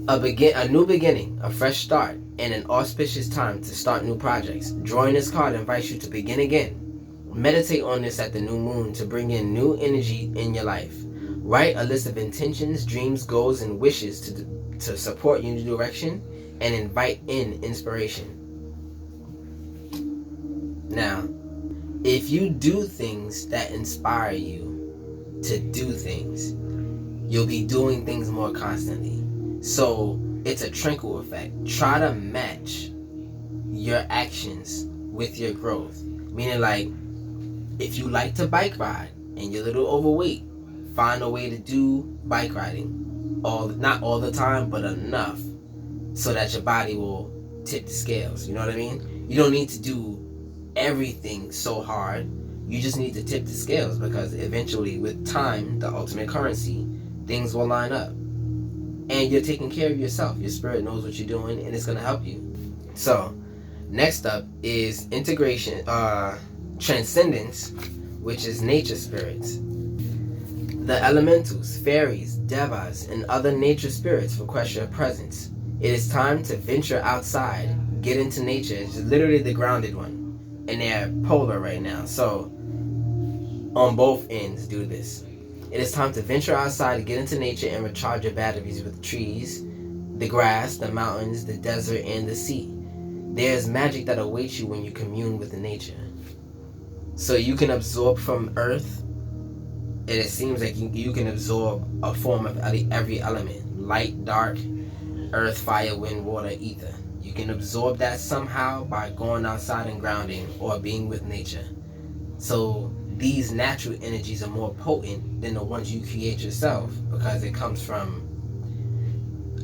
A new beginning, a fresh start, and an auspicious time to start new projects. Drawing this card invites you to begin again. Meditate on this at the new moon to bring in new energy in your life. Write a list of intentions, dreams, goals, and wishes to support your new direction and invite in inspiration. Now, if you do things that inspire you to do things, you'll be doing things more constantly. So it's a trickle effect. Try to match your actions with your growth. Meaning, like, if you like to bike ride and you're a little overweight, find a way to do bike riding. Not all the time, but enough so that your body will tip the scales. You know what I mean? You don't need to do everything so hard. You just need to tip the scales, because eventually, with time, the ultimate currency, things will line up. And you're taking care of yourself. Your spirit knows what you're doing, and it's going to help you. So, next up is integration, transcendence, which is nature spirits. The elementals, fairies, devas, and other nature spirits request your presence. It is time to venture outside, get into nature. It's literally the grounded one. And they're polar right now. So, on both ends, do this. It is time to venture outside to get into nature and recharge your batteries with trees, the grass, the mountains, the desert, and the sea. There's magic that awaits you when you commune with nature. So you can absorb from earth, and it seems like you can absorb a form of every element. Light, dark, earth, fire, wind, water, ether. You can absorb that somehow by going outside and grounding or being with nature. So these natural energies are more potent than the ones you create yourself, because it comes from,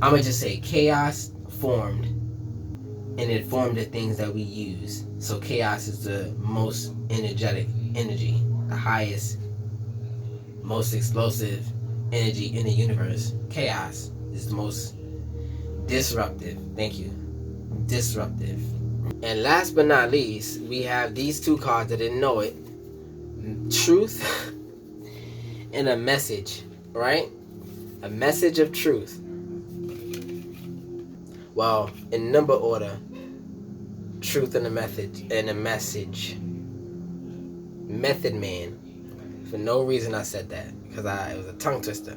I'm gonna just say, chaos formed, and it formed the things that we use. So chaos is the most energetic energy, the highest, most explosive energy in the universe. Chaos is the most disruptive. Thank you. Disruptive. And last but not least, we have these two cards that didn't know it. Truth and a message, right? A message of truth. Well, in number order, truth and a method and a message. Method man. For no reason I said that, because it was a tongue twister.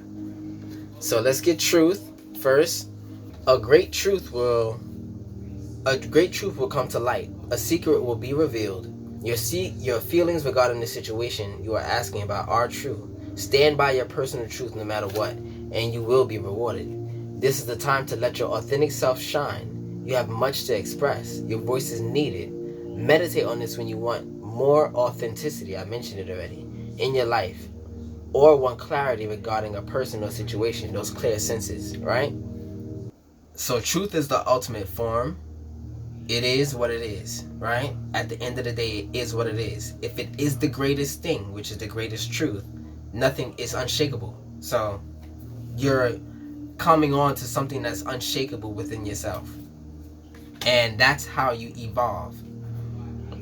So let's get truth first. A great truth will come to light. A secret will be revealed. Your feelings regarding the situation you are asking about are true. Stand by your personal truth no matter what, and you will be rewarded. This is the time to let your authentic self shine. You have much to express. Your voice is needed. Meditate on this when you want more authenticity, I mentioned it already, in your life, or want clarity regarding a person or situation, those clear senses, right? So truth is the ultimate form. It is what it is, right? At the end of the day, it is what it is. If it is the greatest thing, which is the greatest truth, nothing is unshakable. So you're coming on to something that's unshakable within yourself. And that's how you evolve.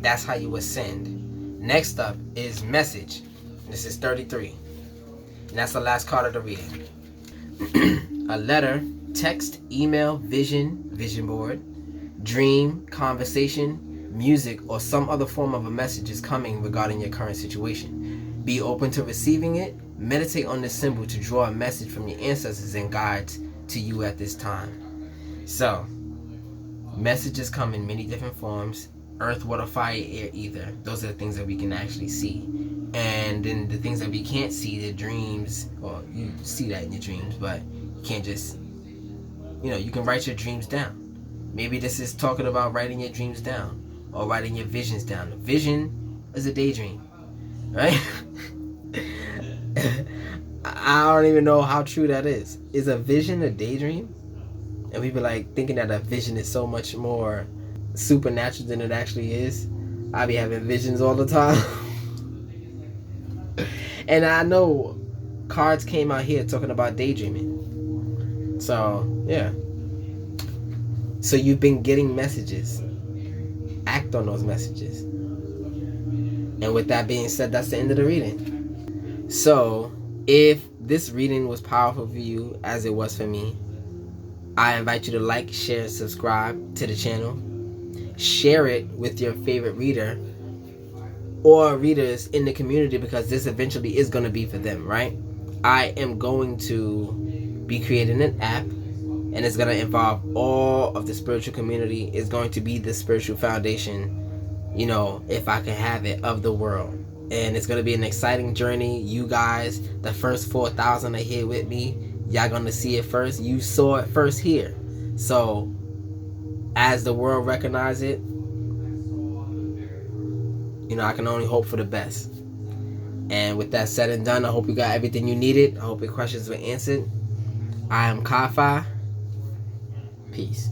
That's how you ascend. Next up is message. This is 33. And that's the last card of the reading. A letter, text, email, vision board, dream, conversation, music, or some other form of a message is coming regarding your current situation. Be open to receiving it. Meditate on this symbol to draw a message from your ancestors and guides to you at this time. So, messages come in many different forms. Earth, water, fire, air, ether. Those are the things that we can actually see. And then the things that we can't see, the dreams, or you see that in your dreams, but you can't just, you can write your dreams down. Maybe this is talking about writing your dreams down, or writing your visions down. A vision is a daydream, right? I don't even know how true that is. Is a vision a daydream? And we be like thinking that a vision is so much more supernatural than it actually is. I be having visions all the time. And I know cards came out here talking about daydreaming. So, yeah. So you've been getting messages. Act on those messages. And with that being said, that's the end of the reading. So, if this reading was powerful for you as it was for me, I invite you to like, share, and subscribe to the channel. Share it with your favorite reader or readers in the community, because this eventually is going to be for them, right? I am going to be creating an app, and it's going to involve all of the spiritual community. It's going to be the spiritual foundation, if I can have it, of the world. And it's going to be an exciting journey. You guys, the first 4,000 are here with me. Y'all going to see it first. You saw it first here. So, as the world recognizes it, I can only hope for the best. And with that said and done, I hope you got everything you needed. I hope your questions were answered. I am KyFy. Peace.